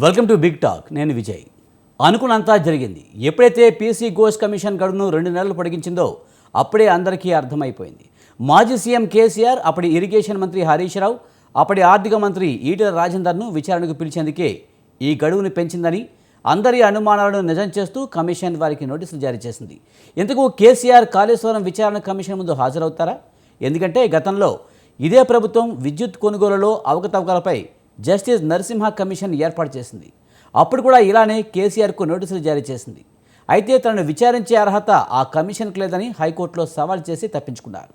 Welcome to big talk. నేను విజయ్. అనుకున్నంతా జరిగింది. ఎప్పుడైతే పీసీ ఘోష్ కమిషన్ గడువును 2 నెలలు పొడిగించిందో అప్పుడే అందరికీ అర్థమైపోయింది. మాజీ సీఎం కేసీఆర్, అప్పటి ఇరిగేషన్ మంత్రి హరీష్ రావు, అప్పటి ఆర్థిక మంత్రి ఈటెల రాజేందర్ను విచారణకు పిలిచేందుకే ఈ గడువును పెంచిందని, అందరి అనుమానాలను నిజం చేస్తూ కమిషన్ వారికి నోటీసులు జారీ చేసింది. ఇందుకు కేసీఆర్ కాళేశ్వరం విచారణ కమిషన్ ముందు హాజరవుతారా? ఎందుకంటే గతంలో ఇదే ప్రభుత్వం విద్యుత్ కొనుగోలులో అవకతవకలపై జస్టిస్ నరసింహ కమిషన్ ఏర్పాటు చేసింది. అప్పుడు కూడా ఇలానే కేసీఆర్కు నోటీసులు జారీ చేసింది. అయితే తనను విచారించే అర్హత ఆ కమిషన్కు లేదని హైకోర్టులో సవాల్ చేసి తప్పించుకున్నారు.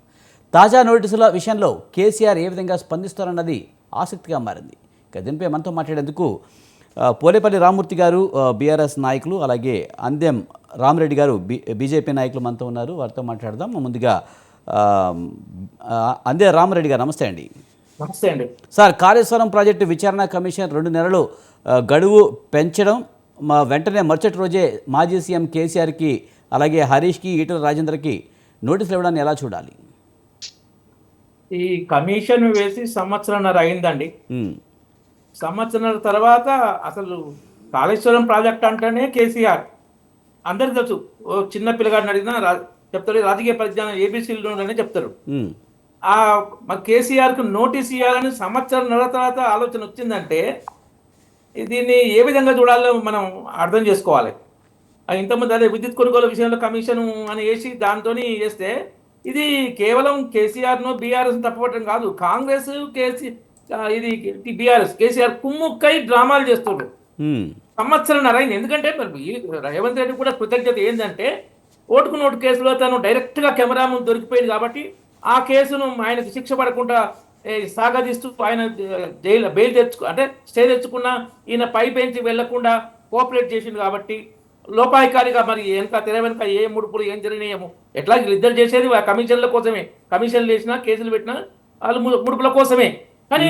తాజా నోటీసుల విషయంలో కేసీఆర్ ఏ విధంగా స్పందిస్తారన్నది ఆసక్తిగా మారింది. ఇక దీనిపై మనతో మాట్లాడేందుకు పోలేపల్లి రామ్మూర్తి గారు, బీఆర్ఎస్ నాయకులు, అలాగే అందెం రామరెడ్డి గారు, బీజేపీ నాయకులు మనతో ఉన్నారు. వారితో మాట్లాడదాం. ముందుగా అందెం రామరెడ్డి గారు, నమస్తే అండి. నమస్తే అండి. సార్, కాళేశ్వరం ప్రాజెక్టు విచారణ కమిషన్ 2 నెలలు గడువు పెంచడం, వెంటనే మరుసటి రోజే మాజీ సీఎం కేసీఆర్కి, అలాగే హరీష్కి, ఈటెల రాజేందర్కి నోటీసులు ఇవ్వడాన్ని ఎలా చూడాలి? ఈ కమిషన్ వేసి సంవత్సరంన్నర అయిందండి. సంవత్సరంన్నర తర్వాత అసలు కాళేశ్వరం ప్రాజెక్ట్ అంటేనే కేసీఆర్ అందరికి తెలుసు. ఓ చిన్న పిల్లగాడిని అడిగినా చెప్తారు, రాజకీయ పరిజ్ఞానం ఏబీసీలోనే చెప్తారు. మరి కేసీఆర్కు నోటీస్ ఇవ్వాలని సంవత్సరంన్నర తర్వాత ఆలోచన వచ్చిందంటే దీన్ని ఏ విధంగా చూడాలో మనం అర్థం చేసుకోవాలి. ఇంతకుముందు అదే విద్యుత్ కొనుగోలు విషయంలో కమిషన్ అని వేసి దాంతో వేస్తే ఇది కేవలం కేసీఆర్ను బీఆర్ఎస్ తప్పపట్టడం కాదు, కాంగ్రెస్ ఇది బీఆర్ఎస్ కేసీఆర్ కుమ్ముక్కై డ్రామాలు చేస్తుండ్రు. సంవత్సరంన్నర అయింది. ఎందుకంటే మరి రేవంత్ రెడ్డి కూడా కృతజ్ఞత ఏంటంటే ఓటుకు నోటు కేసులో తను డైరెక్ట్గా కెమెరా ముందు దొరికిపోయింది కాబట్టి ఆ కేసును ఆయనకు శిక్ష పడకుండా సాగదీస్తూ ఆయన బెయిల్ అంటే స్టే తెచ్చుకున్న ఈయన పై బెంచ్ వెళ్లకుండా కోఆపరేట్ చేసిండు కాబట్టి లోపాయికారిగా మరి తెర వెనుక ఏ ముడుపులు ఏం జరిగినాయేమో ఎట్లా ఇద్దరు చేసేది కమిషన్ల కోసమే. కమిషన్లు వేసినా కేసులు పెట్టినా వాళ్ళు ముడుపుల కోసమే. కానీ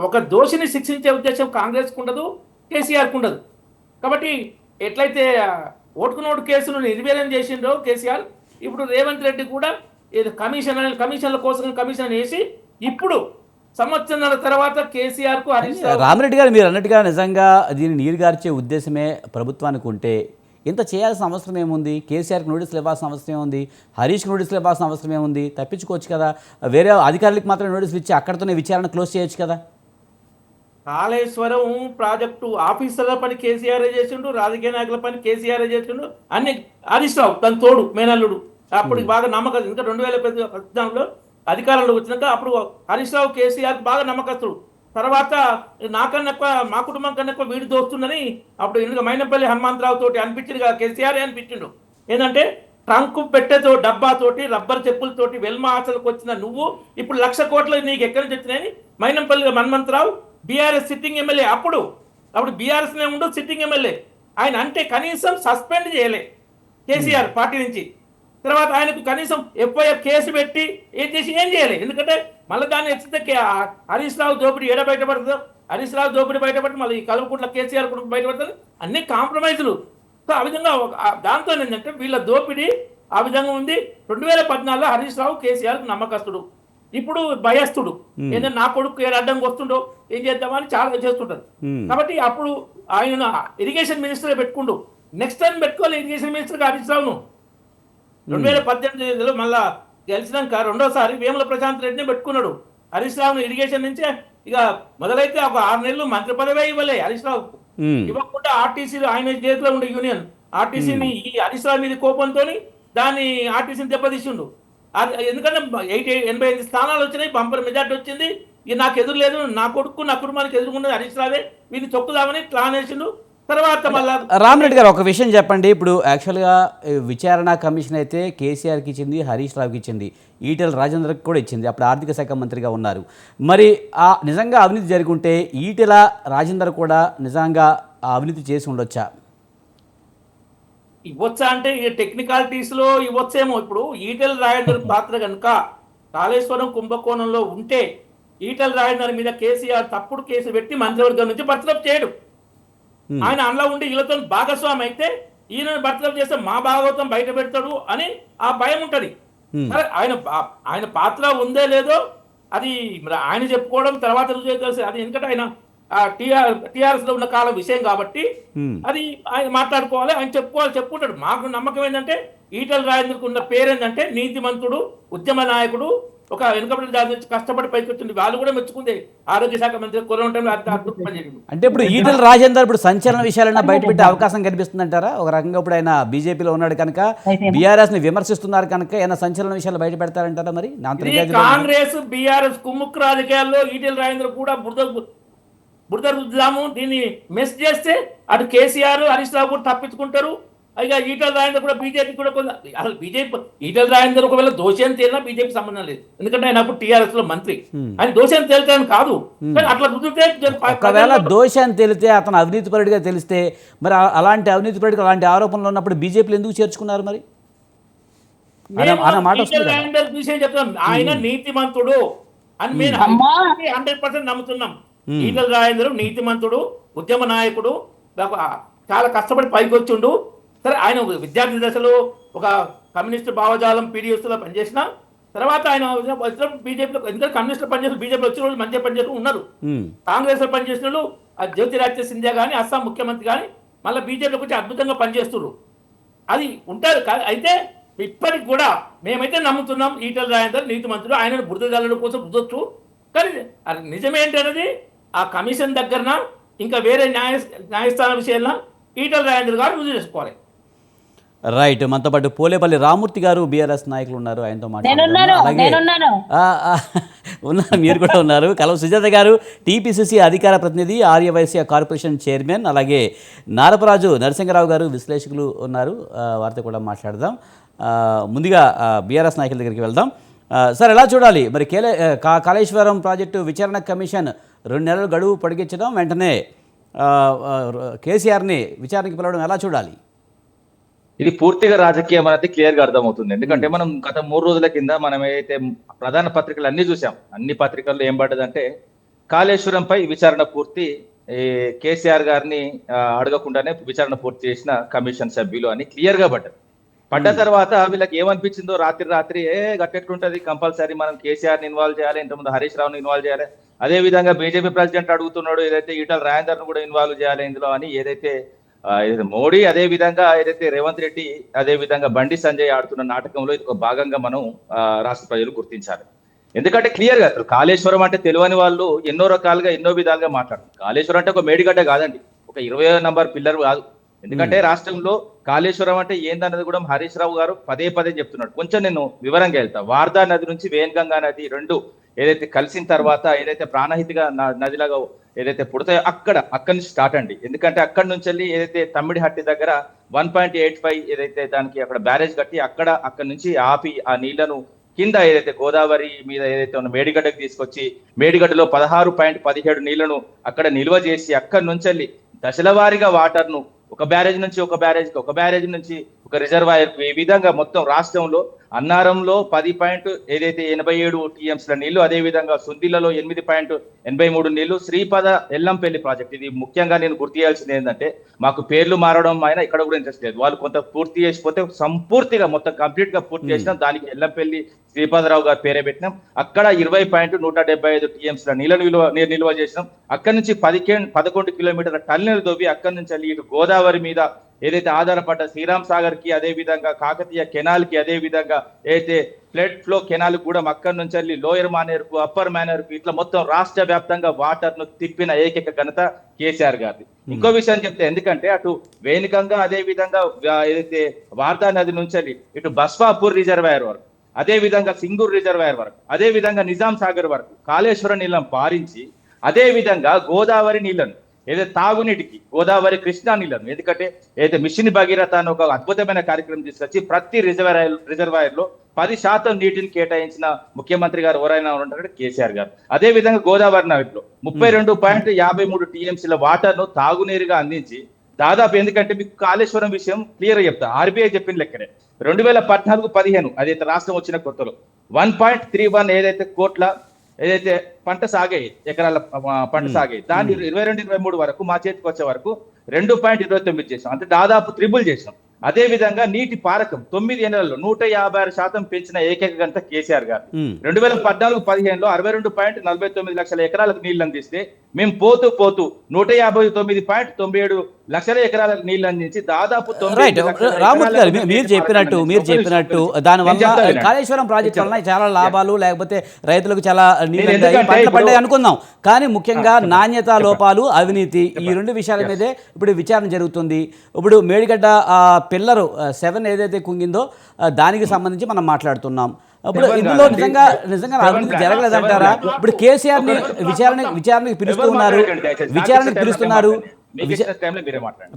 ఒక దోషిని శిక్షించే ఉద్దేశం కాంగ్రెస్కు ఉండదు, కేసీఆర్కు ఉండదు. కాబట్టి ఎట్లయితే ఓటుకు నోటు కేసును నిర్వీర్యం చేసిండో కేసీఆర్, ఇప్పుడు రేవంత్ రెడ్డి కూడా కమిషన్ల కోసం కమిషన్ వేసి ఇప్పుడు సంవత్సరాల తర్వాత కేసీఆర్కు రామరెడ్డి గారు మీరు అన్నట్టుగా నిజంగా దీన్ని నీరుగార్చే ఉద్దేశమే ప్రభుత్వానికి ఉంటే ఇంత చేయాల్సిన అవసరం ఏముంది? కేసీఆర్కి నోటీసులు ఇవ్వాల్సిన అవసరం ఏముంది? హరీష్కి నోటీసులు ఇవ్వాల్సిన అవసరం ఏముంది? తప్పించుకోవచ్చు కదా, వేరే అధికారులకు మాత్రమే నోటీసులు ఇచ్చి అక్కడితోనే విచారణ క్లోజ్ చేయొచ్చు కదా. కాళేశ్వరం ప్రాజెక్టు ఆఫీసర్ల పని కేసీఆర్ చేసిండు, రాజకీయ నాయకుల పని కేసీఆర్ చేసిండు, అన్ని హరీష్ రావు తన తోడు మేనల్లుడు. అప్పుడు బాగా నమ్మకం. ఇంకా 2014లో అధికారంలో వచ్చినాక అప్పుడు హరీష్ రావు కేసీఆర్ బాగా నమ్మకస్తుడు. తర్వాత నాకన్నా ఎక్కువ మా కుటుంబం కన్నా ఎక్కువ వీడి దోస్తుందని అప్పుడు ఎందుకు మైనంపల్లి హనుమంతరావు తోటి అనిపించింది కదా, కేసీఆర్ అనిపించిండు. ఏంటంటే ట్రంక్ పెట్టెతో డబ్బాతోటి రబ్బర్ చెప్పులతోటి వెల్మా ఆశలకు వచ్చిన నువ్వు ఇప్పుడు 1,00,000 కోట్లు నీకు ఎక్కడి నుంచి వచ్చినాయని Mainampalli Hanumantharao BRS sitting MLA. అప్పుడు బీఆర్ఎస్నే ఉండు సిట్టింగ్ ఎమ్మెల్యే ఆయన. అంటే కనీసం సస్పెండ్ చేయలే కేసీఆర్ పార్టీ నుంచి. తర్వాత ఆయనకు కనీసం ఎఫ్ఐఆర్ కేసు పెట్టి ఏం చేయలేదు. ఎందుకంటే మళ్ళీ దాన్ని ఎత్తితే హరీష్ రావు దోపిడీ ఏడ బయటపడుతుందో, హరీష్ రావు దోపిడీ బయటపడి మళ్ళీ ఈ కలుపుకుంట్ల కేసీఆర్ కూడా బయటపడుతుంది. అన్ని కాంప్రమైజులు. సో ఆ విధంగా దాంతో ఏంటంటే వీళ్ళ దోపిడీ ఆ విధంగా ఉంది. 2014లో హరీష్ రావు కేసీఆర్కు నమ్మకస్తుడు, ఇప్పుడు భయస్తుడు. ఏంటంటే నా కొడుకు ఏ అడ్డంకి వస్తుండో ఏం చేద్దామని చాలా చేస్తుంటారు. కాబట్టి అప్పుడు ఆయన ఇరిగేషన్ మినిస్టర్ పెట్టుకుండు. నెక్స్ట్ టైం పెట్టుకోవాలి ఇరిగేషన్ మినిస్టర్గా హరీష్ రావును. 2018లో మళ్ళా గెలిచినాక రెండోసారి వేముల ప్రశాంత్ రెడ్డిని పెట్టుకున్నాడు. హరీష్ రావును ఇరిగేషన్ నుంచి ఇక మొదలైతే ఒక 6 నెలలు మంత్రి పదవే ఇవ్వలే హరీష్ రావుకు. ఇవ్వకుండా ఆర్టీసీలో ఆయన చేతిలో ఉండే యూనియన్ ఆర్టీసీని ఈ హరీష్ రావు మీద కోపంతో దాన్ని ఆర్టీసీని దెబ్బతీసిండు. ఎందుకంటే 85 స్థానాలు వచ్చినాయి, బంపర్ మెజార్టీ వచ్చింది. ఇక నాకు ఎదురు లేదు, నా కొడుకు నా కుటుంబానికి ఎదుర్కొన్నది హరీష్ రావే, వీడిని తొక్కుదామని ప్లాన్ వేసిండు. తర్వాత మళ్ళీ రామరెడ్డి గారు ఒక విషయం చెప్పండి. ఇప్పుడు యాక్చువల్గా విచారణ కమిషన్ అయితే కేసీఆర్కి ఇచ్చింది, హరీష్ రావుకి ఇచ్చింది, ఈటెల రాజేందర్కి కూడా ఇచ్చింది. అప్పుడు ఆర్థిక శాఖ మంత్రిగా ఉన్నారు. మరి నిజంగా అవినీతి జరుగుంటే ఈటెల రాజేందర్ కూడా నిజంగా అవినీతి చేసి ఉండొచ్చా? ఇవ్వచ్చా అంటే ఇక టెక్నికాలిటీస్లో ఇవ్వచ్చేమో. ఇప్పుడు ఈటెల రాజేందర్ పాత్ర కనుక కాళేశ్వరం కుంభకోణంలో ఉంటే ఈటెల రాజేందర్ మీద కేసీఆర్ తప్పుడు కేసు పెట్టి మంత్రివర్గం నుంచి బర్తరఫ్ చేయడు. ఆయన అందులో ఉండి వీళ్ళతో భాగస్వామి అయితే ఈయన బర్తరఫ్ చేస్తే మా భాగవతం బయట పెడతాడు అని ఆ భయం ఉంటుంది. సరే ఆయన పాత్ర ఉందే లేదో అది మరి ఆయన చెప్పుకోవడం తర్వాత రుజువు తెలుసు. అది ఎందుకంటే ఆయన టిఆర్ఎస్ లో ఉన్న కాలం విషయం కాబట్టి అది ఆయన మాట్లాడుకోవాలి, ఆయన చెప్పుకుంటాడు. మాకు నమ్మకం ఏంటంటే ఈటల రాజేంద్రకు ఉన్న పేరు ఏంటంటే నీతిమంతుడు, ఉద్యమ నాయకుడు, ఒక వెనుకబడి దాని నుంచి కష్టపడి పైకి వచ్చింది. వాళ్ళు కూడా మెచ్చుకుంది. ఆరోగ్య శాఖ మంత్రి కరోనా టైంలో అద్భుతం పనిచేసింది. అంటే ఇప్పుడు ఈటల రాజేందర్ ఇప్పుడు సంచలన విషయాలైనా బయట పెట్టే అవకాశం కనిపిస్తుందంటారా? ఒక రకంగా ఇప్పుడు ఆయన బీజేపీలో ఉన్నాడు కనుక, బీఆర్ఎస్ ని విమర్శిస్తున్నారు కనుక ఏమైనా సంచలన విషయాలు బయట పెడతారంటారా? మరి కాంగ్రెస్ బీఆర్ఎస్ కుమ్ముక్కు రాజకీయాల్లో ఈటల రాజేంద్ర కూడా బురద రుద్దాము, దీన్ని మెస్ చేస్తే అటు కేసీఆర్ హరీష్ రావు కూడా తప్పించుకుంటారు. అయిగా ఈటల రాజేందర్ కూడా బీజేపీ కూడా అసలు బీజేపీ ఈటల రాజేందర్ ఒకవేళ దోషం తేలినా బీజేపీ సంబంధం లేదు. ఎందుకంటే ఆయన అప్పుడు టీఆర్ఎస్ లో మంత్రి, ఆయన దోషం తేలితే కాదు, అట్లా రుద్దితే ఒకవేళ దోషం తేలితే అతను అవినీతిపరుడిగా తెలిస్తే మరి అలాంటి అవినీతిపరుడికి అలాంటి ఆరోపణలు ఉన్నప్పుడు బీజేపీలు ఎందుకు చేర్చుకున్నారు? మరి విషయం చెప్తాం, ఆయన నీతిమంతుడు అని మేము 100% నమ్ముతున్నాం. ఈటల రాజేందర్ నీతిమంతుడు, ఉద్యమ నాయకుడు, చాలా కష్టపడి పైకి వచ్చిండు. సరే ఆయన విద్యార్థి దశలో ఒక కమ్యూనిస్ట్ భావజాలం పీడిఎస్లో పనిచేసిన తర్వాత ఆయన బీజేపీలో, ఎందుకంటే కమ్యూనిస్టులు పనిచేసిన బీజేపీలో వచ్చిన వాళ్ళు మంచిగా పనిచేస్తూ ఉన్నారు. కాంగ్రెస్ లో పనిచేసిన వాళ్ళు జ్యోతిరాదిత్య సింధియా కానీ, అస్సాం ముఖ్యమంత్రి కానీ మళ్ళీ బీజేపీలోకి వచ్చి అద్భుతంగా పనిచేస్తున్నారు. అది ఉంటారు. అయితే ఇప్పటికి కూడా మేమైతే నమ్ముతున్నాం ఈటల రాజేందర్ నీతిమంతుడు, ఆయన బురద జల్లడం కోసం రుద్దొచ్చు. కానీ అది నిజమేంటనేది ఆ కమిషన్ దగ్గరన ఇంకా వేరే న్యాయస్థానం విషయంలో ఈటల రాజేందర్ గారు రుజువు చేసుకోవాలి. రైట్. మనతో పాటు పోలేపల్లి రామూర్తి గారు బీఆర్ఎస్ నాయకులు ఉన్నారు, ఆయనతో మాట్లాడుతున్నారు. ఉన్నారు, మీరు కూడా ఉన్నారు. కలవ సుజాత గారు టీపీసీసీ అధికార ప్రతినిధి, ఆర్యవైశ్య కార్పొరేషన్ చైర్మన్, అలాగే నారపరాజు నరసింహరావు గారు విశ్లేషకులు ఉన్నారు, వారితో కూడా మాట్లాడదాం. ముందుగా బీఆర్ఎస్ నాయకుల దగ్గరికి వెళ్దాం. సార్, ఎలా చూడాలి మరి కాళేశ్వరం ప్రాజెక్టు విచారణ కమిషన్ 2 నెలలు గడువు పొడిగించడం, వెంటనే కేసీఆర్ని విచారణకి పిలవడం ఎలా చూడాలి? ఇది పూర్తిగా రాజకీయం అనేది క్లియర్ గా అర్థమవుతుంది. ఎందుకంటే మనం గత 3 రోజుల కింద మనం ఏదైతే ప్రధాన పత్రికలు అన్ని చూసాం, అన్ని పత్రికల్లో ఏం పడ్డదంటే కాళేశ్వరంపై విచారణ పూర్తి, కేసీఆర్ గారిని అడగకుండానే విచారణ పూర్తి చేసిన కమిషన్ సభ్యులు అని క్లియర్ గా పడ్డ తర్వాత వీళ్ళకి ఏమనిపించిందో రాత్రి గట్టెట్లుంటది, కంపల్సరీ మనం కేసీఆర్ని ఇన్వాల్వ్ చేయాలి, ఇంతకుముందు హరీష్ రావుని ఇన్వాల్వ్ చేయాలి, అదే విధంగా బీజేపీ ప్రెసిడెంట్ అడుగుతున్నాడు ఏదైతే ఈటల రాజేందర్ను కూడా ఇన్వాల్వ్ చేయాలి ఇందులో అని, ఏదైతే మోడీ అదే విధంగా ఏదైతే రేవంత్ రెడ్డి అదే విధంగా బండి సంజయ్ ఆడుతున్న నాటకంలో ఇది ఒక భాగంగా మనం రాష్ట్ర ప్రజలు గుర్తించాలి. ఎందుకంటే క్లియర్ గా కాళేశ్వరం అంటే తెలియని వాళ్ళు ఎన్నో రకాలుగా ఎన్నో విధాలుగా మాట్లాడుతారు. కాళేశ్వరం అంటే ఒక మేడిగడ్డ కాదండి, ఒక 20వ నంబర్ పిల్లర్ కాదు. ఎందుకంటే రాష్ట్రంలో కాళేశ్వరం అంటే ఏందన్నది కూడా హరీష్ రావు గారు పదే చెప్తున్నాడు. కొంచెం నేను వివరంగా వెళ్తా. వార్దా నది నుంచి వేన్గంగా నది రెండు ఏదైతే కలిసిన తర్వాత ఏదైతే ప్రాణహితిగా నదిలాగా ఏదైతే పుడతాయో అక్కడి నుంచి స్టార్ట్ అండి. ఎందుకంటే అక్కడి నుంచి వెళ్ళి ఏదైతే తమ్మిడిహట్టి దగ్గర 1.85 ఏదైతే దానికి అక్కడ బ్యారేజ్ కట్టి అక్కడి నుంచి ఆపి ఆ నీళ్లను కింద ఏదైతే గోదావరి మీద ఏదైతే ఉన్న మేడిగడ్డకు తీసుకొచ్చి మేడిగడ్డలో 16.17 నీళ్లను అక్కడ నిల్వ చేసి అక్కడి నుంచి వెళ్ళి దశల వారీగా వాటర్ను ఒక బ్యారేజ్ నుంచి ఒక బ్యారేజ్ నుంచి ఒక రిజర్వాయర్, ఈ విధంగా మొత్తం రాష్ట్రంలో అన్నారంలో 10.87 టీఎంసీల నీళ్లు, అదే విధంగా సుందిలలో 8.83 నీళ్లు, శ్రీపద ఎల్లంపల్లి ప్రాజెక్ట్. ఇది ముఖ్యంగా నేను గుర్తు చేయాల్సింది ఏంటంటే మాకు పేర్లు మారడం అయినా ఇక్కడ కూడా ఇంట్రెస్ట్ లేదు, వాళ్ళు కొంత పూర్తి చేసిపోతే సంపూర్తిగా మొత్తం కంప్లీట్ గా పూర్తి చేసినాం. దానికి ఎల్లంపల్లి శ్రీపదరావు గారు పేరే పెట్టినాం. అక్కడ 20.175 టీఎంసీల నీళ్లు నిల్వ చేసినాం. అక్కడి నుంచి 11 కిలోమీటర్ల టన్నెల్ దొవ్వి అక్కడి నుంచి వెళ్ళి ఇటు గోదావరి మీద ఏదైతే ఆధారపడ్డ శ్రీరామ్ సాగర్ కి, అదే విధంగా కాకతీయ కెనాల్ కి, అదే విధంగా ఏదైతే ఫ్లడ్ ఫ్లో కెనాల్ కూడా అక్కడి నుంచి వెళ్ళి లోయర్ మానేరుకు, అప్పర్ మానేరుకు, ఇట్లా మొత్తం రాష్ట్ర వ్యాప్తంగా వాటర్ ను తిప్పిన ఏకైక ఘనత కేసీఆర్ గారిది. ఇంకో విషయం చెప్తే, ఎందుకంటే అటు వేణుకంగా అదే విధంగా ఏదైతే వార్దా నది నుంచి వెళ్ళి ఇటు బస్వాపూర్ రిజర్వాయర్ వరకు, అదే విధంగా సింగూర్ రిజర్వాయర్ వరకు, అదే విధంగా నిజాం సాగర్ వరకు కాళేశ్వరం నీళ్ళను పారించి, అదే విధంగా గోదావరి నీళ్లను ఏదైతే తాగునీటికి గోదావరి కృష్ణా నీళ్లను, ఎందుకంటే ఏదైతే మిషన్ భగీరథ అని ఒక అద్భుతమైన కార్యక్రమం తీసుకొచ్చి ప్రతి రిజర్వాయర్ లో 10% నీటిని కేటాయించిన ముఖ్యమంత్రి గారు ఎవరైనా ఉంటారంటే కేసీఆర్ గారు. అదే విధంగా గోదావరి నదిలో 32.53 టీఎంసీల వాటర్ ను తాగునీరుగా అందించి దాదాపు, ఎందుకంటే మీకు కాళేశ్వరం విషయం క్లియర్ గా చెప్తా, ఆర్బీఐ చెప్పిన లెక్కనే 2014-15 అదైతే రాష్ట్రం వచ్చిన కొత్తలో 1.31 ఏదైతే కోట్ల ఏదైతే పంట సాగాయి, ఎకరాల పంట సాగాయి, దాన్ని 22-23 వరకు మా చేతికి వచ్చే వరకు 2.29 చేసాం. అంటే దాదాపు ట్రిపుల్ చేసాం. అదే విధంగా నీటి పారకం 9 ఏళ్లలో 156% పెంచిన ఏకైక ఘనత కేసీఆర్ గారు. 2014-15లో 62.49 లక్షల ఎకరాలకు నీళ్లు అందిస్తే మేము పోతూ 159.97 లక్షల ఎకరాలకు నీళ్లు అందించి దాదాపు 9 రైట్ లక్షల రామూర్తి గారు ఎకరాలకు మీరు చెప్పినట్టు దానివల్ల కాళేశ్వరం ప్రాజెక్ట్ వలన చాలా లాభాలు, లేకపోతే రైతులకు చాలా నీళ్ళు అందాయి, పంటలు పడ్డాయి అనుకుందాం. కానీ ముఖ్యంగా నాణ్యతా లోపాలు, అవినీతి, ఈ రెండు విషయాల మీదే ఇప్పుడు విచారణ జరుగుతుంది. ఇప్పుడు మేడిగడ్డ పిల్లరు 7 ఏదైతే కుంగిందో దానికి సంబంధించి మనం మాట్లాడుతున్నాం. ఇప్పుడు ఇందులో నిజంగా అభివృద్ధి జరగలేదంటారా? ఇప్పుడు కేసీఆర్ ని విచారణకి పిలుస్తున్నారు.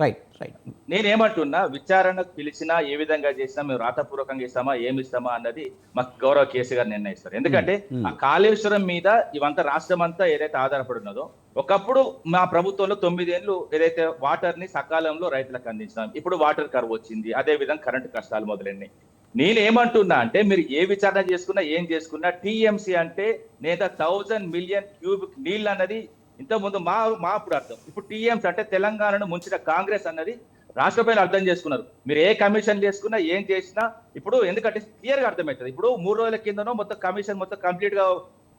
రైట్ రైట్ నేనేమంటున్నా, విచారణకు పిలిచినా ఏ విధంగా చేసినా మేము రాతపూర్వకంగా ఇస్తామా ఏమి ఇస్తామా అన్నది మాకు గౌరవ కేసీఆర్ నిర్ణయిస్తారు. ఎందుకంటే ఆ కాళేశ్వరం మీద ఇవంతా రాష్ట్రం అంతా ఏదైతే ఆధారపడి ఉన్నదో, ఒకప్పుడు మా ప్రభుత్వంలో 9 ఏళ్ళు ఏదైతే వాటర్ ని సకాలంలో రైతులకు అందించినాం. ఇప్పుడు వాటర్ కరువు వచ్చింది, అదే విధంగా కరెంటు కష్టాలు మొదలైనవి. నేనేమంటున్నా అంటే, మీరు ఏ విచారణ చేసుకున్నా ఏం చేసుకున్నా టీఎంసీ అంటే నేత 1000 మిలియన్ క్యూబిక్ నీళ్ళు అన్నది ఇంతకుముందు మా అప్పుడు అర్థం. ఇప్పుడు టీఎంసీ అంటే తెలంగాణను ముంచిన కాంగ్రెస్ అన్నది రాష్ట్ర ప్రజలు అర్థం చేసుకున్నారు. మీరు ఏ కమిషన్ చేసుకున్నా ఏం చేసినా ఇప్పుడు ఎందుకంటే క్లియర్ గా అర్థమవుతుంది. ఇప్పుడు 3 రోజుల కిందనో మొత్తం కమిషన్ మొత్తం కంప్లీట్ గా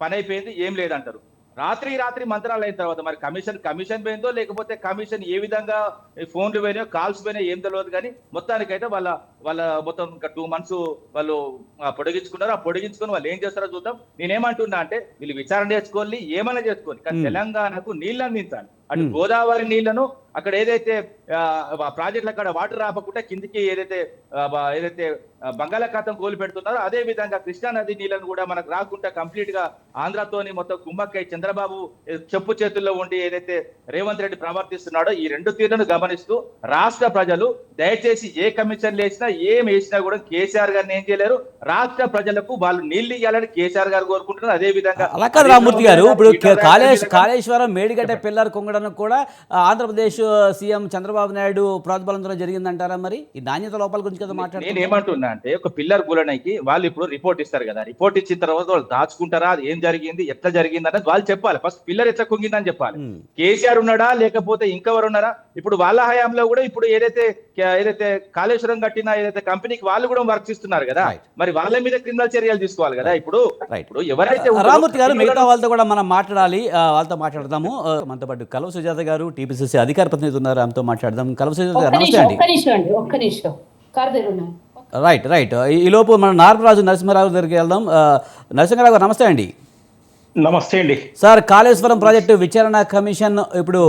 పని అయిపోయింది, ఏం లేదంటారు. రాత్రి మంత్రాలు అయిన తర్వాత మరి కమిషన్ పోయిందో లేకపోతే కమిషన్ ఏ విధంగా ఫోన్లు పోయినాయో కాల్స్ పోయినాయో ఏం తెలియదు. కానీ మొత్తానికైతే వాళ్ళ మొత్తం ఇంకా 2 months వాళ్ళు పొడిగించుకున్నారు. ఆ పొడిగించుకొని వాళ్ళు ఏం చేస్తారో చూద్దాం. నేనేమంటున్నా అంటే, వీళ్ళు విచారణ చేసుకోవాలి, ఏమైనా చేసుకోవాలి, కానీ తెలంగాణకు నీళ్ళు అందించాలి. అటు గోదావరి నీళ్లను అక్కడ ఏదైతే ప్రాజెక్టులు అక్కడ వాటర్ రాపకుండా కిందికి ఏదైతే బంగాళాఖాతం కోలు పెడుతున్నారో, అదే విధంగా కృష్ణా నది నీళ్లను కూడా మనకు రాకుండా కంప్లీట్ గా ఆంధ్రతోని మొత్తం కుమ్మక్కై చంద్రబాబు చెప్పు చేతుల్లో ఉండి ఏదైతే రేవంత్ రెడ్డి ప్రవర్తిస్తున్నాడో, ఈ 2 తీరును గమనిస్తూ రాష్ట్ర ప్రజలు దయచేసి ఏ కమిషన్ వేసినా ఏం వేసినా కూడా కేసీఆర్ గారిని ఏం చేయలేరు. రాష్ట్ర ప్రజలకు వాళ్ళు నీళ్లు ఇవ్వాలని కేసీఆర్ గారు కోరుకుంటున్నారు. అదే విధంగా అలా కాదు రామూర్తి గారు, ఇప్పుడు కాళేశ్వరం మేడిగడ్డ పిల్లర్ కుంగడం కూడా ఆంధ్రప్రదేశ్ సీఎం చంద్రబాబు నాయుడు ప్రోద్బలంతో జరిగిందంటారా? మరి ఈ నాణ్యత లోపాల గురించి కదా మాట్లాడుతున్నారు. నేను ఏమంటున్నా అంటే, ఒక పిల్లర్ గులనకి వాళ్ళు ఇప్పుడు రిపోర్ట్ ఇస్తారు కదా, రిపోర్ట్ ఇచ్చిన తర్వాత వాళ్ళు దాచుకుంటారా, అది ఏం జరిగింది ఎట్లా జరిగింది అన్నది వాళ్ళు చెప్పాలి. ఫస్ట్ పిల్లర్ ఎట్లా కుంగిందని చెప్పాలి. కేసీఆర్ ఉన్నాడా లేకపోతే ఇంకెవరు ఉన్నారా? ఇప్పుడు వాళ్ళ హయాంలో కూడా ఇప్పుడు ఏదైతే కాళేశ్వరం కట్టిన ఏదైతే కంపెనీకి వాళ్ళు కూడా వర్క్ ఇస్తున్నారు కదా, మరి వాళ్ళ మీద క్రిమినల్ చర్యలు తీసుకోవాలి కదా. ఇప్పుడు ఎవరైతే రామూర్తి గారు మిగతా వాళ్ళతో కూడా మనం మాట్లాడాలి, వాళ్ళతో మాట్లాడదాము. మనతో పాటు కలవ సుజాత గారు టీపీసీసీ అధికార ప్రతినిధి ఉన్నారు, ఆమెతో మాట్లాడదాం. కలవ సుజాత గారు నమస్తే అండి. రైట్ ఈ లోపు మనం నారపరాజు నరసింహారావు దగ్గరికి వెళ్దాం. నరసింహారావు గారు నమస్తే అండి. నమస్తే అండి సార్, కాళేశ్వరం ప్రాజెక్టు విచారణ కమిషన్ ఇప్పుడు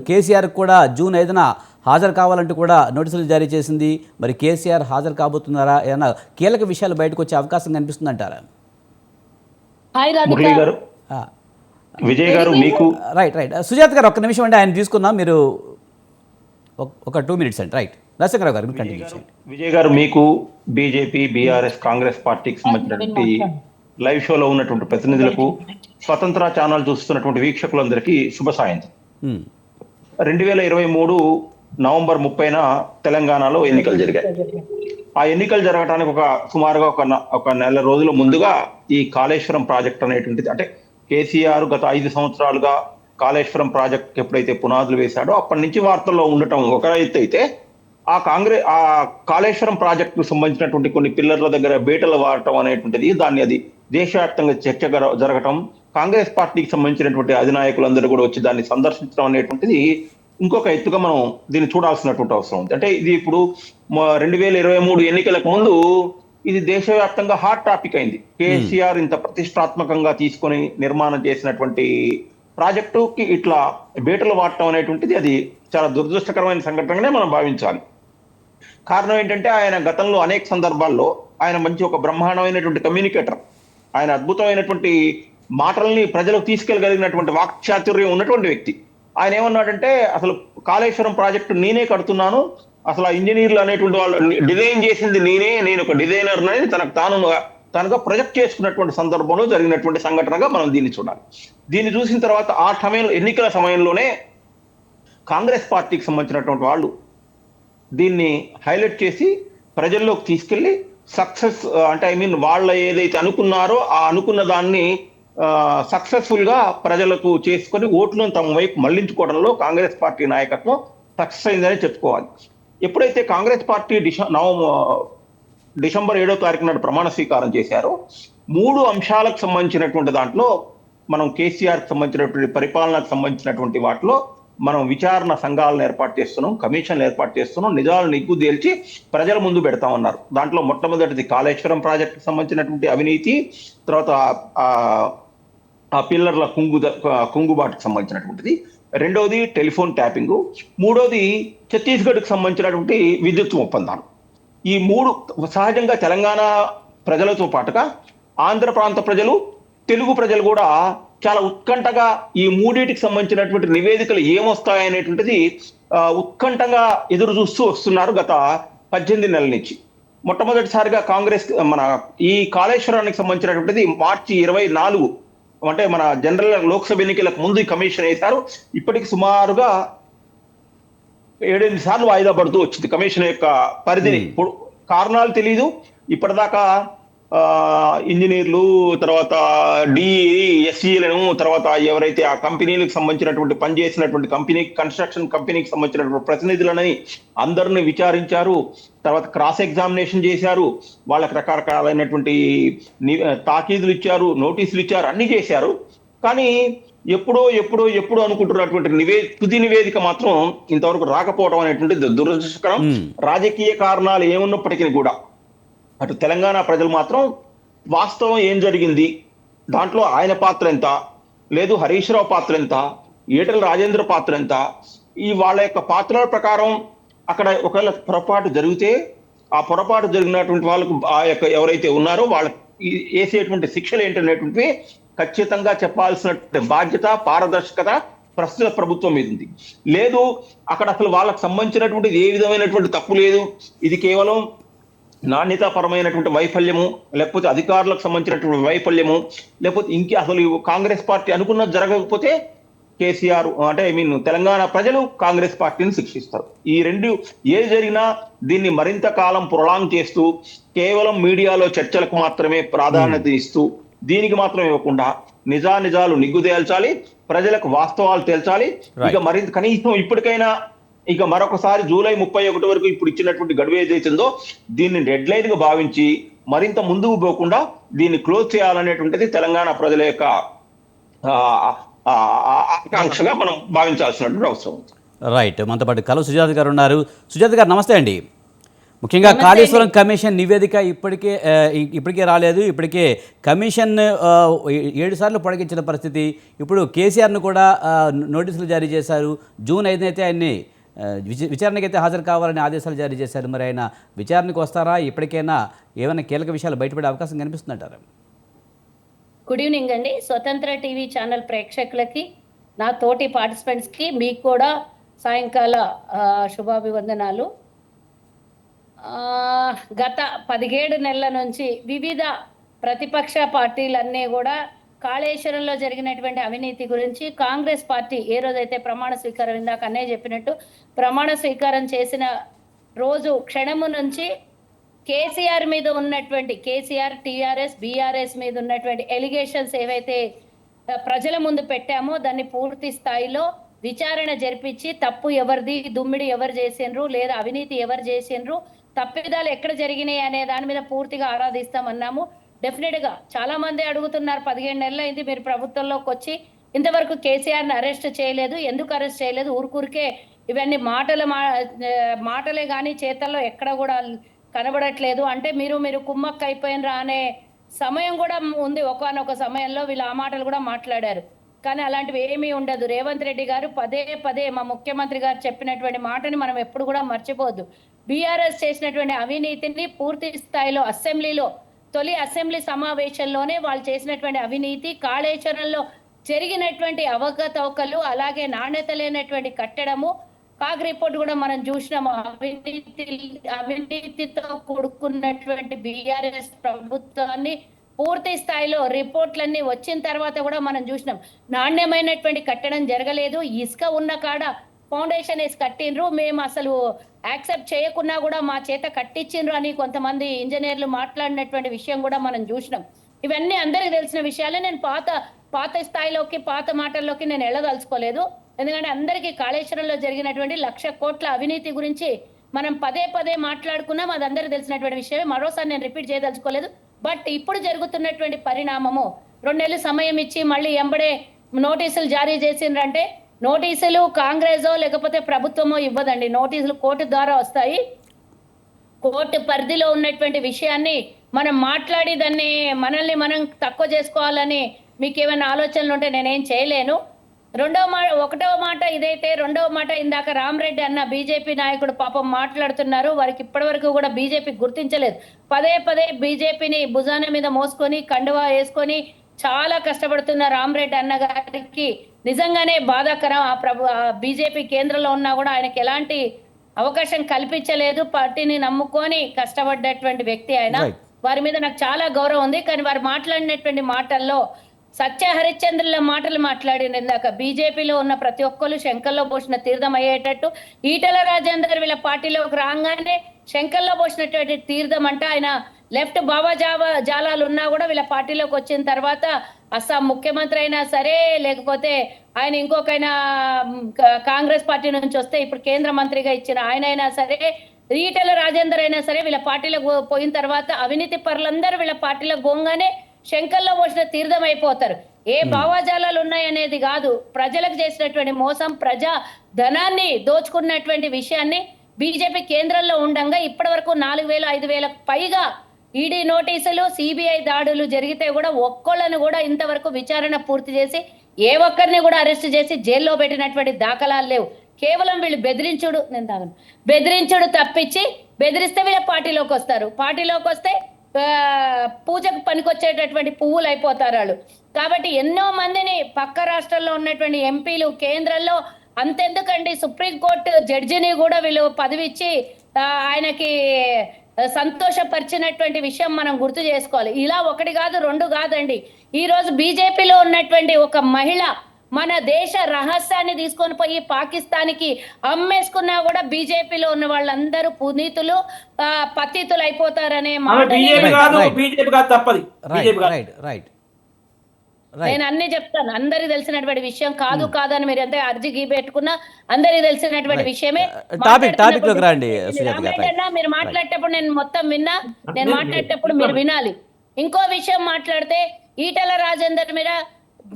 కేసీఆర్ కూడా June 5న హాజరు కావాలంటూ కూడా నోటీసులు జారీ చేసింది. మరి కేసీఆర్ హాజరు కాబోతున్నారా? ఏదైనా కీలక విషయాలు బయటకు వచ్చే అవకాశం కనిపిస్తుందంటారా? మురళి గారు, విజయ్ గారు, మీకు రైట్ సుజాత గారు ఒక్క నిమిషం అండి, ఆయన తీసుకుందాం. మీరు ఒక 2 minutes అండి. రైట్ నరసింహారావు గారు మీరు కంటిన్యూ చేయండి. విజయ్ గారు, మీకు బీజేపీ, బీఆర్ఎస్, కాంగ్రెస్ పార్టీకి సంబంధించినటువంటి లైవ్ షోలో ఉన్నటువంటి ప్రతినిధులకు, స్వతంత్ర ఛానల్ చూస్తున్నటువంటి వీక్షకులందరికీ శుభ సాయంత్రం. 2023 నవంబర్ 30న తెలంగాణలో ఎన్నికలు జరిగాయి. ఆ ఎన్నికలు జరగడానికి సుమారుగా ఒక నెల రోజుల ముందుగా ఈ కాళేశ్వరం ప్రాజెక్ట్ అనేటువంటిది, అంటే కేసీఆర్ గత 5 సంవత్సరాలుగా కాళేశ్వరం ప్రాజెక్ట్ ఎప్పుడైతే పునాదులు వేశాడో అప్పటి నుంచి వార్తల్లో ఉండటం ఒక ఎత్తు అయితే, ఆ కాళేశ్వరం ప్రాజెక్టుకు సంబంధించినటువంటి కొన్ని పిల్లర్ల దగ్గర బీటలు వాడటం అనేటువంటిది, అది దేశవ్యాప్తంగా చర్చ జరగటం, కాంగ్రెస్ పార్టీకి సంబంధించినటువంటి అధినాయకులందరూ కూడా వచ్చి దాన్ని సందర్శించడం అనేటువంటిది ఇంకొక ఎత్తుగా మనం దీన్ని చూడాల్సినటువంటి అవసరం ఉంది. అంటే ఇది ఇప్పుడు 2023 ఎన్నికలకు ముందు ఇది దేశవ్యాప్తంగా హాట్ టాపిక్ అయింది. కేసీఆర్ ఇంత ప్రతిష్టాత్మకంగా తీసుకొని నిర్మాణం చేసినటువంటి ప్రాజెక్టుకి ఇట్లా బీటలు వాడటం అనేటువంటిది అది చాలా దురదృష్టకరమైన సంఘటనగానే మనం భావించాలి. కారణం ఏంటంటే, ఆయన గతంలో అనేక సందర్భాల్లో ఆయన మంచి ఒక బ్రహ్మాండమైనటువంటి కమ్యూనికేటర్, ఆయన అద్భుతమైనటువంటి మాటల్ని ప్రజలకు తీసుకెళ్ళగలిగినటువంటి వాక్చాతుర్యం ఉన్నటువంటి వ్యక్తి. ఆయన ఏమన్నాడంటే, అసలు కాళేశ్వరం ప్రాజెక్టు నేనే కడుతున్నాను, అసలు ఆ ఇంజనీర్లు అనేటువంటి వాళ్ళు డిజైన్ చేసింది నేను ఒక డిజైనర్ అనేది తనగా ప్రొజెక్ట్ చేసుకున్నటువంటి సందర్భంలో జరిగినటువంటి సంఘటనగా మనం దీన్ని చూడాలి. దీన్ని చూసిన తర్వాత ఆ సమయంలో ఎన్నికల సమయంలోనే కాంగ్రెస్ పార్టీకి సంబంధించినటువంటి వాళ్ళు దీన్ని హైలైట్ చేసి ప్రజల్లోకి తీసుకెళ్లి సక్సెస్, అంటే వాళ్ళ ఏదైతే అనుకున్నారో ఆ అనుకున్న దాన్ని సక్సెస్ఫుల్ గా ప్రజలకు చేసుకొని ఓట్లను తమ వైపు మళ్లించుకోవడంలో కాంగ్రెస్ పార్టీ నాయకత్వం సక్సెస్ అయిందని చెప్పుకోవాలి. ఎప్పుడైతే కాంగ్రెస్ పార్టీ డిసెంబర్ 7వ తారీఖు నాడు ప్రమాణ స్వీకారం చేశారో 3 అంశాలకు సంబంధించినటువంటి దాంట్లో మనం కేసీఆర్కి సంబంధించినటువంటి పరిపాలనకు సంబంధించినటువంటి వాటిలో మనం విచారణ సంఘాలను ఏర్పాటు చేస్తున్నాం, కమిషన్లు ఏర్పాటు చేస్తున్నాం, నిజాలు నిగ్గు తేల్చి ప్రజల ముందు పెడతామన్నారు. దాంట్లో మొట్టమొదటిది కాళేశ్వరం ప్రాజెక్టుకు సంబంధించినటువంటి అవినీతి, తర్వాత ఆ పిల్లర్ల కుంగుబాటుకు సంబంధించినటువంటిది, రెండవది టెలిఫోన్ ట్యాపింగ్, మూడోది ఛత్తీస్గఢ్కు సంబంధించినటువంటి విద్యుత్ ఒప్పందాలు. ఈ 3 సహజంగా తెలంగాణ ప్రజలతో పాటుగా ఆంధ్ర ప్రాంత ప్రజలు, తెలుగు ప్రజలు కూడా చాలా ఉత్కంఠగా ఈ మూడింటికి సంబంధించినటువంటి నివేదికలు ఏమొస్తాయనేటువంటిది ఉత్కంఠంగా ఎదురు చూస్తూ వస్తున్నారు గత 18 నెలల నుంచి. మొట్టమొదటిసారిగా కాంగ్రెస్ ఈ కాళేశ్వరానికి సంబంధించినటువంటిది మార్చి 24, అంటే మన జనరల్ లోక్సభ ఎన్నికలకు ముందు ఈ కమిషన్ వేశారు. ఇప్పటికి సుమారుగా 7-8 సార్లు వాయిదా పడుతూ వచ్చింది కమిషన్ యొక్క పరిధిని. కారణాలు తెలీదు. ఇప్పటిదాకా ఇంజనీర్లు, తర్వాత ఎస్సీలను, తర్వాత ఎవరైతే ఆ కంపెనీలకు సంబంధించినటువంటి పనిచేసినటువంటి కన్స్ట్రక్షన్ కంపెనీకి సంబంధించినటువంటి ప్రతినిధులని అందరిని విచారించారు. తర్వాత క్రాస్ ఎగ్జామినేషన్ చేశారు, వాళ్ళకి రకరకాలైనటువంటి తాకీదులు ఇచ్చారు, నోటీసులు ఇచ్చారు, అన్ని చేశారు. కానీ ఎప్పుడో అనుకుంటున్నటువంటి తుది నివేదిక మాత్రం ఇంతవరకు రాకపోవడం అనేటువంటిది దురదృష్టకరం. రాజకీయ కారణాలు ఏమున్నప్పటికీ కూడా అటు తెలంగాణ ప్రజలు మాత్రం వాస్తవం ఏం జరిగింది, దాంట్లో ఆయన పాత్ర ఎంత, లేదు హరీష్ రావు పాత్ర ఎంత, ఈటెల రాజేంద్ర పాత్ర ఎంత, ఈ వాళ్ళ యొక్క పాత్రల ప్రకారం అక్కడ ఒకవేళ పొరపాటు జరిగితే ఆ పొరపాటు జరిగినటువంటి వాళ్ళకు ఆ యొక్క ఎవరైతే ఉన్నారో వాళ్ళకి వేసేటువంటి శిక్షలు ఏంటనేటువంటివి ఖచ్చితంగా చెప్పాల్సినటువంటి బాధ్యత, పారదర్శకత ప్రస్తుత ప్రభుత్వం మీద ఉంది. లేదు అక్కడ అసలు వాళ్ళకు సంబంధించినటువంటి ఏ విధమైనటువంటి తప్పు లేదు, ఇది కేవలం నాణ్యతాపరమైనటువంటి వైఫల్యము, లేకపోతే అధికారులకు సంబంధించినటువంటి వైఫల్యము, లేకపోతే అసలు కాంగ్రెస్ పార్టీ అనుకున్నది జరగకపోతే కేసీఆర్ తెలంగాణ ప్రజలు కాంగ్రెస్ పార్టీని శిక్షిస్తారు. ఈ రెండు ఏది జరిగినా దీన్ని మరింత కాలం ప్రొలాంగ్ చేస్తూ కేవలం మీడియాలో చర్చలకు మాత్రమే ప్రాధాన్యత ఇస్తూ దీనికి మాత్రం ఇవ్వకుండా నిజాలు నిగ్గు తేల్చాలి, ప్రజలకు వాస్తవాలు తేల్చాలి. ఇక మరింత కనీసం ఇప్పటికైనా ఇక మరొకసారి జూలై 31 వరకు ఇప్పుడు ఇచ్చినటువంటి గడువు ఏదైతుందో దీన్ని డెడ్ లైన్ గా భావించి మరింత ముందుకు పోకుండా దీన్ని క్లోజ్ చేయాలనేటువంటిది తెలంగాణ ప్రజల యొక్క ఆకాంక్షగా మనం భావించాల్సినటువంటి అవసరం. రైట్. మనతో పాటు కలవ సుజాత గారు ఉన్నారు. సుజాత గారు నమస్తే అండి. ముఖ్యంగా కాళేశ్వరం కమిషన్ నివేదిక ఇప్పటికే రాలేదు. ఇప్పటికే కమిషన్ 7 సార్లు పొడిగించిన పరిస్థితి. ఇప్పుడు కేసీఆర్ను కూడా నోటీసులు జారీ చేశారు. జూన్ 5న అయితే ఆయన్ని విచారణకైతే హాజరు కావాలని ఆదేశాలు జారీ చేశారు. మరి ఆయన విచారణకు వస్తారా? ఇప్పటికైనా ఏమైనా కీలక విషయాలు బయటపడే అవకాశం కనిపిస్తుందంటారా? గుడ్ ఈవినింగ్ అండి. స్వతంత్ర టీవీ ఛానల్ ప్రేక్షకులకి, నా తోటి పార్టిసిపెంట్స్కి మీకు కూడా సాయంకాల శుభాభివందనాలు. గత 17 నెలల నుంచి వివిధ ప్రతిపక్ష పార్టీలన్నీ కూడా కాళేశ్వరంలో జరిగినటువంటి అవినీతి గురించి కాంగ్రెస్ పార్టీ ఏ రోజైతే ప్రమాణ స్వీకారం, ఇందాక అన్నయ్య చెప్పినట్టు ప్రమాణ స్వీకారం చేసిన రోజు క్షణము నుంచి కేసీఆర్ మీద ఉన్నటువంటి టీఆర్ఎస్ బీఆర్ఎస్ మీద ఉన్నటువంటి ఎలిగేషన్స్ ఏవైతే ప్రజల ముందు పెట్టామో దాన్ని పూర్తి స్థాయిలో విచారణ జరిపించి తప్పు ఎవరిది, దుమ్మిడి ఎవరు చేసిండ్రు, లేదా అవినీతి ఎవరు చేసిండ్రు, తప్పిదాలు ఎక్కడ జరిగినాయి అనే దాని మీద పూర్తిగా ఆరాధిస్తామన్నాము. డెఫినెట్గా చాలా మంది అడుగుతున్నారు, 15 నెలలు అయింది మీరు ప్రభుత్వంలోకి వచ్చి ఇంతవరకు కేసీఆర్ని అరెస్ట్ చేయలేదు, ఎందుకు అరెస్ట్ చేయలేదు, ఊరికే ఇవన్నీ మాటలే కానీ చేతల్లో ఎక్కడ కూడా కనబడట్లేదు అంటే మీరు కుమ్మక్క అయిపోయినరా అనే సమయం కూడా ఉంది. ఒకానొక సమయంలో వీళ్ళు ఆ మాటలు కూడా మాట్లాడారు. కానీ అలాంటివి ఏమీ ఉండదు. రేవంత్ రెడ్డి గారు పదే మా ముఖ్యమంత్రి గారు చెప్పినటువంటి మాటని మనం ఎప్పుడు కూడా మర్చిపోవద్దు. బీఆర్ఎస్ చేసినటువంటి అవినీతిని పూర్తి స్థాయిలో తొలి అసెంబ్లీ సమావేశంలోనే వాళ్ళు చేసినటువంటి అవినీతి, కాళేశ్వరంలో జరిగినటువంటి అవకతవకలు, అలాగే నాణ్యత లేనటువంటి కట్టడము, కాగ్ రిపోర్ట్ కూడా మనం చూసినాము. అవినీతితో కూడుకున్నటువంటి బీఆర్ఎస్ ప్రభుత్వాన్ని పూర్తి స్థాయిలో రిపోర్ట్లన్నీ వచ్చిన తర్వాత కూడా మనం చూసినాం. నాణ్యమైనటువంటి కట్టడం జరగలేదు. ఇసుక ఉన్న కాడ ఫౌండేషన్ వేసి కట్టిండ్రు, మేము అసలు యాక్సెప్ట్ చేయకున్నా కూడా మా చేత కట్టించిండ్రు అని కొంతమంది ఇంజనీర్లు మాట్లాడినటువంటి విషయం కూడా మనం చూసినాం. ఇవన్నీ అందరికి తెలిసిన విషయాలే. నేను పాత స్థాయిలోకి పాత మాటల్లోకి నేను వెళ్ళదలుచుకోలేదు. ఎందుకంటే అందరికీ కాళేశ్వరంలో జరిగినటువంటి 1,00,000 కోట్ల అవినీతి గురించి మనం పదే పదే మాట్లాడుకున్నాం, అది అందరికీ తెలిసినటువంటి విషయమే, మరోసారి నేను రిపీట్ చేయదలుచుకోలేదు. బట్ ఇప్పుడు జరుగుతున్నటువంటి పరిణామము 2 నెలలు సమయం ఇచ్చి మళ్ళీ ఎంబడే నోటీసులు జారీ చేసిండ్రంటే, నోటీసులు కాంగ్రెసో లేకపోతే ప్రభుత్వమో ఇవ్వదండి. నోటీసులు కోర్టు ద్వారా వస్తాయి. కోర్టు పరిధిలో ఉన్నటువంటి విషయాన్ని మనం మాట్లాడి దాన్ని మనల్ని మనం తక్కువ చేసుకోవాలని మీకు ఏమైనా ఆలోచనలు ఉంటే నేనేం చేయలేను. ఒకటవ మాట ఇదైతే, రెండవ మాట ఇందాక రామరెడ్డి అన్న బీజేపీ నాయకుడు పాపం మాట్లాడుతున్నారు. వారికి ఇప్పటివరకు కూడా బీజేపీ గుర్తించలేదు. పదే పదే బీజేపీని భుజాన మీద మోసుకొని కండువా వేసుకొని చాలా కష్టపడుతున్న రామరెడ్డి అన్న గారికి నిజంగానే బాధాకరం. ఆ బీజేపీ కేంద్రంలో ఉన్నా కూడా ఆయనకి ఎలాంటి అవకాశం కల్పించలేదు. పార్టీని నమ్ముకొని కష్టపడ్డటువంటి వ్యక్తి ఆయన. వారి మీద నాకు చాలా గౌరవం ఉంది. కానీ వారు మాట్లాడినటువంటి మాటల్లో సత్య హరిశ్చంద్రుల మాటలు మాట్లాడింది. ఇందాక బీజేపీలో ఉన్న ప్రతి ఒక్కరు శంకర్లో పోసిన తీర్థం అయ్యేటట్టు, ఈటెల రాజేందర్ వీళ్ళ పార్టీలోకి రాగానే శంకర్లో పోసినటువంటి తీర్థం అంటే, ఆయన లెఫ్ట్ జాలాలు ఉన్నా కూడా వీళ్ళ పార్టీలోకి వచ్చిన తర్వాత అస్సాం ముఖ్యమంత్రి అయినా సరే, లేకపోతే ఆయన ఇంకొకైనా కాంగ్రెస్ పార్టీ నుంచి వస్తే ఇప్పుడు కేంద్ర మంత్రిగా ఇచ్చిన ఆయన అయినా సరే, ఈటెల రాజేందర్ అయినా సరే, వీళ్ళ పార్టీలోకి పోయిన తర్వాత అవినీతి పరులందరూ వీళ్ళ పార్టీలోకి పోగానే శంకర్లో పోసిన తీర్థం అయిపోతారు. ఏ భావజాలాలు ఉన్నాయనేది కాదు, ప్రజలకు చేసినటువంటి మోసం, ప్రజా ధనాన్ని దోచుకున్నటువంటి విషయాన్ని బీజేపీ కేంద్రంలో ఉండంగా ఇప్పటి వరకు 4,000-5,000 పైగా ఈడీ నోటీసులు, సిబిఐ దాడులు జరిగితే కూడా ఒక్కళ్ళని కూడా ఇంతవరకు విచారణ పూర్తి చేసి ఏ ఒక్కరిని కూడా అరెస్ట్ చేసి జైల్లో పెట్టినటువంటి దాఖలాలు లేవు. కేవలం వీళ్ళు బెదిరించుడు తప్పించి, బెదిరిస్తే వీళ్ళ పార్టీలోకి వస్తారు. పార్టీలోకి వస్తే పూజకు పనికొచ్చేటటువంటి పువ్వులు అయిపోతారు వాళ్ళు. కాబట్టి ఎన్నో మందిని పక్క రాష్ట్రాల్లో ఉన్నటువంటి ఎంపీలు, కేంద్రంలో అంతెందుకండి సుప్రీంకోర్టు జడ్జిని కూడా వీళ్ళు పదవి ఇచ్చి ఆయనకి సంతోషపరిచినటువంటి విషయం మనం గుర్తు చేసుకోవాలి. ఇలా ఒకటి కాదు, రెండు కాదండి. ఈ రోజు బీజేపీలో ఉన్నటువంటి ఒక మహిళ మన దేశ రహస్యాన్ని తీసుకొని పోయి పాకిస్తాన్కి అమ్మేసుకున్నా కూడా బీజేపీలో ఉన్న వాళ్ళందరూ పునీతులు, పతితులు అయిపోతారనే మాట నేను అన్ని చెప్తాను. అందరికి తెలిసినటువంటి విషయం కాదని మీరు ఎంత అర్జీ గీపెట్టుకున్నా అందరికి తెలిసినటువంటి విషయమే. మీరు మాట్లాడేటప్పుడు నేను మొత్తం విన్నా, నేను మాట్లాడేటప్పుడు మీరు వినాలి. ఇంకో విషయం మాట్లాడితే, ఈటెల రాజేందర్ మీద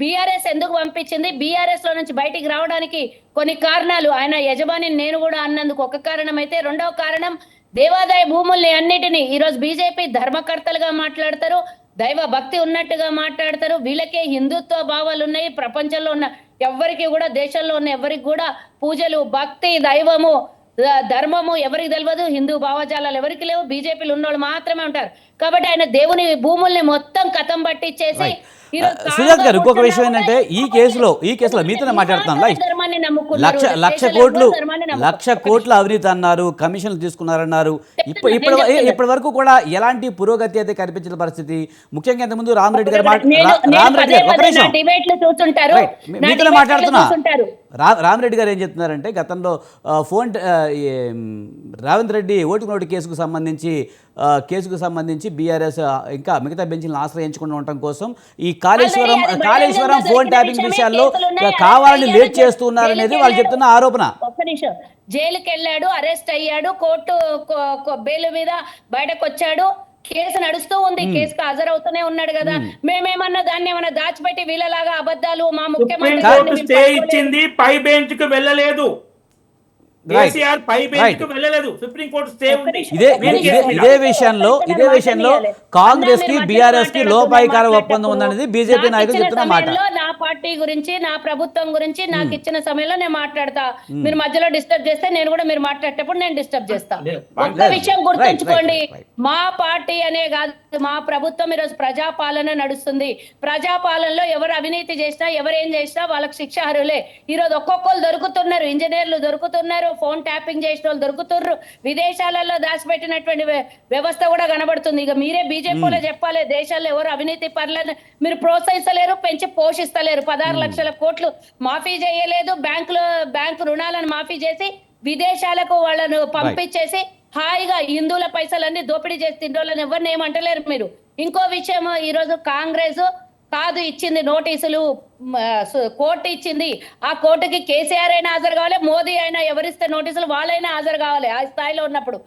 బీఆర్ఎస్ ఎందుకు పంపించింది, బీఆర్ఎస్ లో నుంచి బయటికి రావడానికి కొన్ని కారణాలు, ఆయన యజమాని నేను కూడా అన్నందుకు ఒక కారణం అయితే, రెండవ కారణం దేవాదాయ భూముల్ని అన్నిటినీ ఈరోజు బీజేపీ ధర్మకర్తలుగా మాట్లాడతారు, దైవ భక్తి ఉన్నట్టుగా మాట్లాడతారు. వీళ్ళకే హిందుత్వ భావాలు ఉన్నాయి. ప్రపంచంలో ఉన్న ఎవరికి కూడా, దేశంలో ఉన్న ఎవరికి కూడా పూజలు, భక్తి, దైవము, ధర్మము ఎవరికి తెలియదు. హిందూ భావజాలాలు ఎవరికి లేవు. బీజేపీలు ఉన్నోళ్ళు మాత్రమే ఉంటారు. కాబట్టి ఆయన దేవుని భూముల్ని మొత్తం కథం పట్టించేసి, సుజాత్ గారు ఇంకొక విషయం ఏంటంటే, ఈ కేసులో మీతోనే మాట్లాడుతున్నాను. లక్ష కోట్ల అవినీతి అన్నారు, కమిషన్లు తీసుకున్నారన్నారు. ఇప్పటి వరకు కూడా ఎలాంటి పురోగతి అయితే కనిపించిన పరిస్థితి. ముఖ్యంగా ఇంతకుముందు రామరెడ్డి గారు మీతోనే మాట్లాడుతున్నా. రామరెడ్డి గారు ఏం చెప్తున్నారంటే, గతంలో రేవంత్ రెడ్డి ఓటుకు కేసుకు సంబంధించి బీఆర్ఎస్ ఇంకా మిగతా బెంచ్లను ఆశ్రయించకుండా ఉండటం కోసం ఈ కాళేశ్వరం ఫోన్ ట్యాపింగ్ విషయాల్లో కావాలని లేట్ చేస్తున్నారనేది వాళ్ళు చెప్తున్న ఆరోపణ. ఒక్క నిమిషం, జైలుకి వెళ్ళాడు, అరెస్ట్ అయ్యాడు, కోర్టు బెయిల్ మీద బయటకు వచ్చాడు, కేసు నడుస్తూ ఉంది, కేసుకు హాజరవుతూనే ఉన్నాడు కదా. మేమేమన్నా దాన్ని ఏమన్నా దాచిపెట్టి వీళ్ళలాగా అబద్ధాలు మా ముఖ్యమంత్రి స్టే ఇచ్చింది, పై బెంచ్ కు వెళ్ళలేదు. ఇదే విషయంలో కాంగ్రెస్ కి బీఆర్ఎస్ కి లోపాయికార ఒప్పందం ఉందనేది బీజేపీ నాయకులు చెప్తున్న మాట. నా పార్టీ గురించి, నా ప్రభుత్వం గురించి నాకు ఇచ్చిన సమయంలో నేను మాట్లాడతా. మీరు మధ్యలో డిస్టర్బ్ చేస్తే నేను కూడా మీరు మాట్లాడేటప్పుడు నేను డిస్టర్బ్ చేస్తా. ఒక్క విషయం గుర్తుంచుకోండి, మా పార్టీ అనే కాదు, మా ప్రభుత్వం ఈరోజు ప్రజాపాలన నడుస్తుంది. ప్రజాపాలనలో ఎవరు అవినీతి చేసినా, ఎవరేం చేసినా వాళ్ళకి శిక్ష అర్హులే. ఈరోజు ఒక్కొక్కరు దొరుకుతున్నారు, ఇంజనీర్లు దొరుకుతున్నారు, ఫోన్ ట్యాపింగ్ చేసిన వాళ్ళు దొరుకుతున్నారు, విదేశాలలో దాచిపెట్టినటువంటి వ్యవస్థ కూడా కనబడుతుంది. ఇక మీరే బీజేపీలో చెప్పాలి, దేశాల్లో ఎవరు అవినీతి పరులను మీరు ప్రోత్సహిస్తలేరు, పెంచి పోషిస్తలేరు. 16 లక్షల కోట్లు మాఫీ చేయలేదు, బ్యాంకు రుణాలను మాఫీ చేసి విదేశాలకు వాళ్ళను పంపించేసి హాయిగా హిందువుల పైసలన్నీ దోపిడీ చేసి తింటోళ్ళని ఎవరిని ఏమంటలేరు మీరు. ఇంకో విషయం, ఈరోజు కాంగ్రెస్ కాదు ఇచ్చింది నోటీసులు, కోర్టు ఇచ్చింది. ఆ కోర్టుకి కేసీఆర్ అయినా హాజరు కావాలి, మోదీ అయినా, ఎవరిస్తే నోటీసులు వాళ్ళైనా హాజరు కావాలి ఆ స్థాయిలో ఉన్నప్పుడు.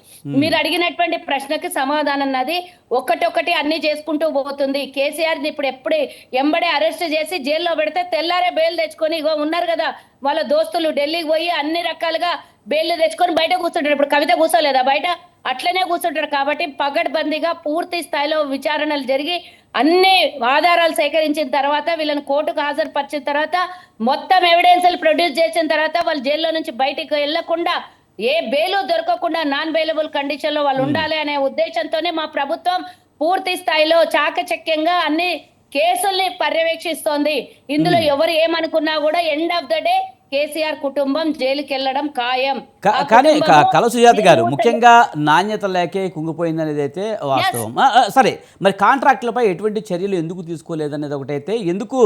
మీరు అడిగినటువంటి ప్రశ్నకి సమాధానం అన్నది ఒక్కటొక్కటి అన్ని చేసుకుంటూ పోతుంది. కేసీఆర్ ఇప్పుడు ఎంబడే అరెస్ట్ చేసి జైల్లో పెడితే తెల్లారే బెయిల్ తెచ్చుకొని ఇగో ఉన్నారు కదా వాళ్ళ దోస్తులు ఢిల్లీకి పోయి అన్ని రకాలుగా బెయిల్ తెచ్చుకొని బయట కూర్చుంటారు. ఇప్పుడు కవిత కూర్చోలేదా బయట? అట్లనే కూర్చుంటారు. కాబట్టి పగడ్బందీగా పూర్తి స్థాయిలో విచారణలు జరిగి అన్ని ఆధారాలు సేకరించిన తర్వాత వీళ్ళని కోర్టుకు హాజరుపరిచిన తర్వాత మొత్తం ఎవిడెన్స్లు ప్రొడ్యూస్ చేసిన తర్వాత వాళ్ళు జైల్లో నుంచి బయటికి వెళ్లకుండా ఏ బెయిల్ దొరకకుండా నాన్ బెయిలబుల్ కండిషన్ లో వాళ్ళు ఉండాలి అనే ఉద్దేశంతోనే మా ప్రభుత్వం పూర్తి స్థాయిలో చాకచక్యంగా అన్ని కేసుల్ని పర్యవేక్షిస్తోంది. ఇందులో ఎవరు ఏమనుకున్నా కూడా end of the day KCR కుటుంబం జైలుకి వెళ్ళడం ఖాయం. కానీ కళ సుజాత గారు, ముఖ్యంగా నాణ్యత లేకే కుంగిపోయిందనేది అయితే వాస్తవం. సరే, మరి కాంట్రాక్టులపై ఎటువంటి చర్యలు ఎందుకు తీసుకోలేదనేది ఒకటైతే, ఎందుకు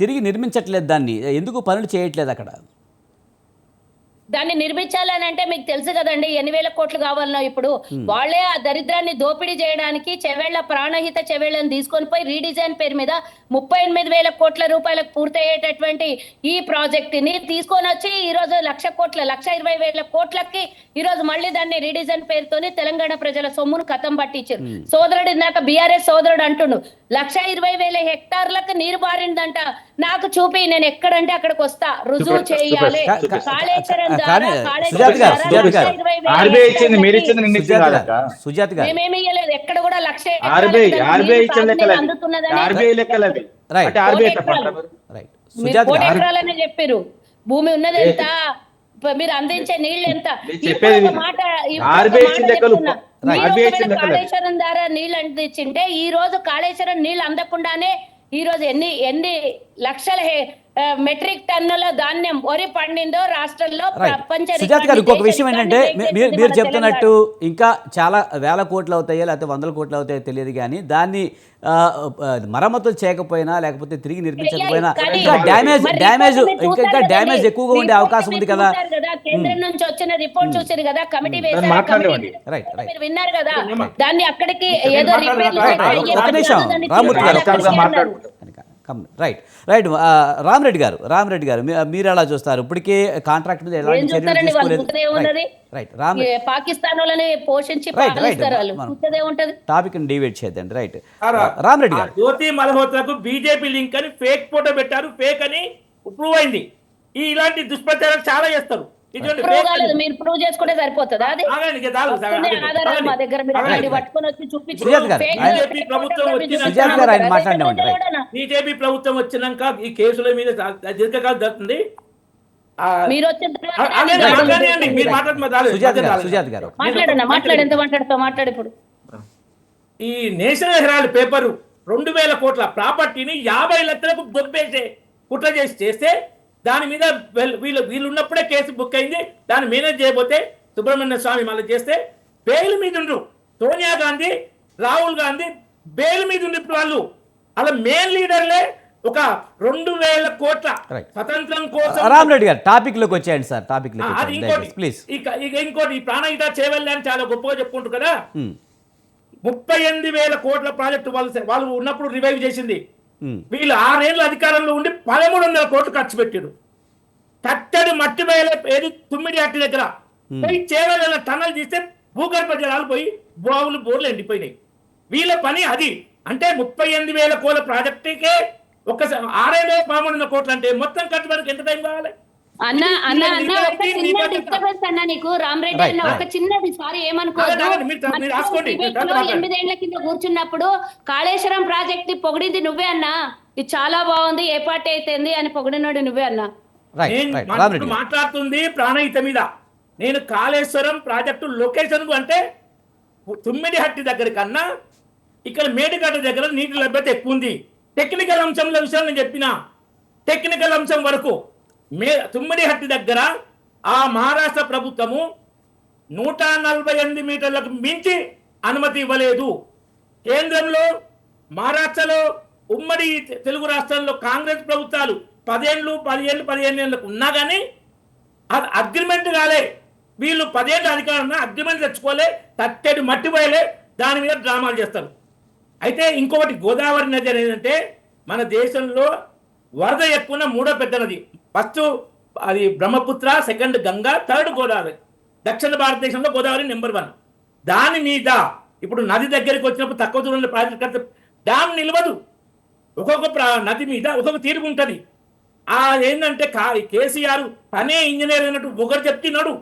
తిరిగి నిర్మించట్లేదు, దాన్ని ఎందుకు పనులు చేయట్లేదు అక్కడ? దాన్ని నిర్మించాలని అంటే మీకు తెలుసు కదండి 8,000 కోట్లు కావాలన్నా. ఇప్పుడు వాళ్ళే ఆ దరిద్రాన్ని దోపిడీ చేయడానికి చెవేళ్ల ప్రాణహిత చెవేళ్లను తీసుకొని పోయి రీడిజైన్ పేరు మీద 38,000 కోట్ల రూపాయలకు పూర్తయ్యేటటువంటి ఈ ప్రాజెక్ట్ ని తీసుకొని వచ్చి ఈ రోజు 1,20,000 కోట్లకి ఈ రోజు మళ్ళీ దాన్ని రీడిజైన్ పేరుతోని తెలంగాణ ప్రజల సొమ్మును కథం పట్టించారు. సోదరుడు ఇందాక బీఆర్ఎస్ సోదరుడు అంటుండు 120,000 హెక్టార్లకు నీరు బారిందంట. నాకు చూపి, నేను ఎక్కడంటే అక్కడికి వస్తా, రుజువు చేయాలి. కాళేశ్వరం సుజాత గారు, మేమేమి ఇయ్యలేదు ఎక్కడ కూడా. 1,00,000 కోటి ఎకరాలనే చెప్పారు. భూమి ఉన్నది ఎంత, మీరు అందించే నీళ్ళు ఎంత? కాళేశ్వరం ద్వారా నీళ్ళు అందించింటే ఈ రోజు కాళేశ్వరం నీళ్ళు అందకుండానే ఈ రోజు ఎన్ని లక్షల మెట్రిక్ టన్నుల ధాన్యం వరి పండిందో రాష్ట్రంలో ప్రపంచ. సుజాత గారు, ఇంకొక విషయం ఏంటంటే, మీరు చెప్తున్నట్టు ఇంకా చాలా వేల కోట్లు అవుతాయో లేకపోతే 100 కోట్లు అవుతాయో తెలియదు, కానీ దాన్ని మరమ్మతులు చేయకపోయినా లేకపోతే తిరిగి నిర్మించకపోయినా ఇంకా డ్యామేజ్ ఎక్కువగా ఉండే అవకాశం ఉంది కదా. కేంద్రం నుంచి వచ్చిన రిపోర్ట్ చూసారు కదా, కమిటీ వేశారు, మీరు విన్నారు కదా. దాన్ని అక్కడికి ఏదో ఒక నిమిషం రామూర్తి గారు, రైట్ రామరెడ్డి గారు మీరు ఎలా చూస్తారు? ఇప్పటికే కాంట్రాక్ట్ మీద ఎలాంటి చర్యలు తీసుకోలేదు. పాకిస్తాన్ వాళ్ళని పోషించి టాపిక్ డివైడ్ చేద్దండి. రైట్ రామరెడ్డి గారు, జ్యోతి మల్హోత్రాకు బీజేపీ లింక్ అని ఫేక్ ఫోటో పెట్టారు, ఫేక్ అని ప్రూవ్ అయింది. ఇలాంటి దుష్ప్రచారాలు చాలా చేస్తారు. మీరు ప్రూవ్ చేసుకుంటే సరిపోతుందా? అది ఆధారాలు మా దగ్గర పట్టుకొని వచ్చి బీజేపీ ప్రభుత్వం వచ్చినాక ఈ కేసుల మీద దీర్ఘకాలం జరుగుతుంది. మీరు మాట్లాడు. ఈ నేషనల్ హెరాల్డ్ పేపర్ 2,000 కోట్ల ప్రాపర్టీని 50 లక్షలకు దొబ్బేసే కుట్ర చేస్తే దాని మీద వీళ్ళు ఉన్నప్పుడే కేసు బుక్ అయింది. దాన్ని మేనేజ్ చేయబోతే సుబ్రహ్మణ్య స్వామి మళ్ళీ చేస్తే బెయిల్ మీద ఉండ్రు. సోనియా గాంధీ, రాహుల్ గాంధీ బెయిల్ మీద ఉండి ఇప్పుడు వాళ్ళు అలా మెయిన్ లీడర్లే ఒక 2,000 కోట్ల స్వతంత్రం కోసం. రామరెడ్డి గారు, టాపిక్ లోకి వచ్చేయండి సార్. Topic please. ఇంకోటి ఈ ప్రాణహిత చేవెళ్ళి అని చాలా గొప్పగా చెప్పుకుంటారు కదా. 38,000 కోట్ల ప్రాజెక్టు వాళ్ళు ఉన్నప్పుడు రివైవ్ చేసింది. వీళ్ళు 6 ఏళ్ళ అధికారంలో ఉండి 1,300 కోట్లు ఖర్చు పెట్టారు. కట్టడి మట్టి బయలు ఏది తుమ్మిడి అట్టి దగ్గర పోయి చేవెళ్ళ టన్నల్ తీస్తే భూగర్భ జలాలు పోయి బోర్లు ఎండిపోయినాయి. వీళ్ళ పని అది. అంటే 38,000 కోట్ల ప్రాజెక్టుకే ఒక్కసారి 6,1300 కోట్లు అంటే మొత్తం కట్టుబడికి ఎంత టైం కావాలి? అన్న నీకు రామరెడ్డి అన్న ఒక చిన్నది, సారీ ఏమనుకోవద్దు. 8 ఏళ్ల కింద కూర్చున్నప్పుడు కాళేశ్వరం ప్రాజెక్ట్ ని పొగిడింది నువ్వే అన్నా. ఇది చాలా బాగుంది, ఏ పార్టీ అయితేంది అని పొగిడినాడు నువ్వే అన్నా. మాట్లాడుతుంది ప్రాణహిత మీద. నేను కాళేశ్వరం ప్రాజెక్టు లొకేషన్ అంటే తుమ్మిడిహట్టి దగ్గర కన్నా ఇక్కడ మేడిగడ్డ దగ్గర నీటి లభ్యత ఎక్కువ ఉంది. టెక్నికల్ అంశంలో విషయం నేను చెప్పిన, టెక్నికల్ అంశం వరకు తుమ్మిడిహట్టి దగ్గర ఆ మహారాష్ట్ర ప్రభుత్వము 148 మీటర్లకు మించి అనుమతి ఇవ్వలేదు. కేంద్రంలో, మహారాష్ట్రలో, ఉమ్మడి తెలుగు రాష్ట్రాల్లో కాంగ్రెస్ ప్రభుత్వాలు 10 ఏళ్ళకు ఉన్నా కానీ అది అగ్రిమెంట్ కాలే. వీళ్ళు 10 ఏళ్ళ అధికారంలో అగ్రిమెంట్ తెచ్చుకోలే, తట్టెడు మట్టి పోయలే, దాని మీద డ్రామాలు చేస్తారు. అయితే ఇంకొకటి, గోదావరి నది ఏంటంటే మన దేశంలో వరద ఎక్కువ మూడో పెద్ద నది. ఫస్ట్ అది బ్రహ్మపుత్ర, సెకండ్ గంగా, థర్డ్ గోదావరి. దక్షిణ భారతదేశంలో గోదావరి నెంబర్ 1. దాని మీద ఇప్పుడు నది దగ్గరికి వచ్చినప్పుడు తక్కువ దూరంలో ప్రాజెక్ట్ కడితే డ్యామ్ నిలవదు. ఒక్కొక్క నది మీద ఒక్కొక్క తీర్పు ఉంటుంది. ఏంటంటే కేసీఆర్ తనే ఇంజనీర్ అయినట్టు ఒకరు చెప్తున్నాడు.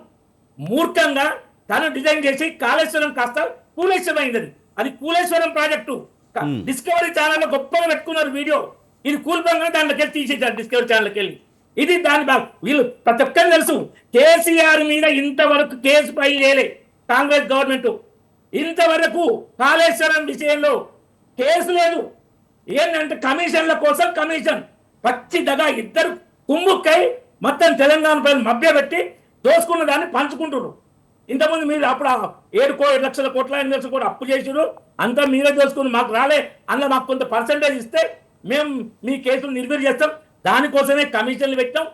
మూర్ఖంగా తను డిజైన్ చేసి కాళేశ్వరం కాస్త కూలేశ్వరం అయింది. అది కూలేశ్వరం ప్రాజెక్టు. డిస్కవరీ ఛానల్లో గొప్పగా పెట్టుకున్నారు వీడియో. ఇది కూల్పంగా దాంట్లోకి వెళ్ళి తీసేసారు డిస్కవరీ ఛానల్కి వెళ్ళి. ఇది దాని వీళ్ళు ప్రతి ఒక్కరు తెలుసు. కేసీఆర్ మీద ఇంతవరకు కేసు ఫైల్ చేయలే కాంగ్రెస్ గవర్నమెంట్. ఇంతవరకు కాళేశ్వరం విషయంలో కేసు లేదు. ఏంటంటే కమిషన్ల కోసం కమిషన్ పచ్చి దగా ఇద్దరు కుమ్ముక్కై మొత్తం తెలంగాణ ప్రజలు మభ్యపెట్టి దోసుకున్న దాన్ని పంచుకుంటున్నారు. ఇంతకుముందు మీరు అప్పుడు 7 లక్షల కోట్ల 8 లక్షల కోట్లు అప్పు చేసారు, అంతా మీరే దోసుకుని మాకు రాలే, అందులో మాకు కొంత పర్సంటేజ్ ఇస్తే మేము మీ కేసులు నిర్వీర్యం చేస్తాం. దానికోసమే కమిషన్లు పెట్టాం.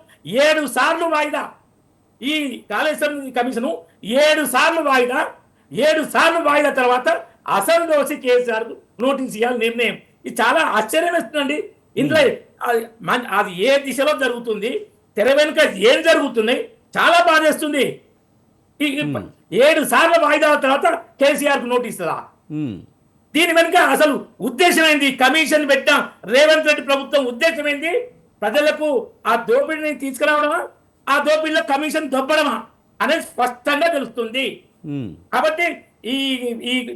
7 సార్లు వాయిదా. ఈ కాళేశ్వరం కమిషను 7 సార్లు వాయిదా. 7 సార్లు వాయిదా తర్వాత అసలు దోషి కేసీఆర్ నోటీస్ ఇవ్వాలి నిర్ణయం. ఇది చాలా ఆశ్చర్యం వేస్తుందండి. ఇందులో అది ఏ దిశలో జరుగుతుంది, తెర వెనుక ఏం జరుగుతున్నాయి చాలా బాధేస్తుంది. 7 సార్లు వాయిదా తర్వాత కేసీఆర్ నోటీస్ ఇస్తుందా? దీని వెనుక అసలు ఉద్దేశం ఏంది? కమిషన్ పెట్టాం రేవంత్ రెడ్డి ప్రభుత్వం ఉద్దేశం ఏంది? ప్రజలకు ఆ దోపిడీని తీసుకురావడమా, ఆ దోపిడీలో కమిషన్ దొబ్బడమా అనేది స్పష్టంగా తెలుస్తుంది. కాబట్టి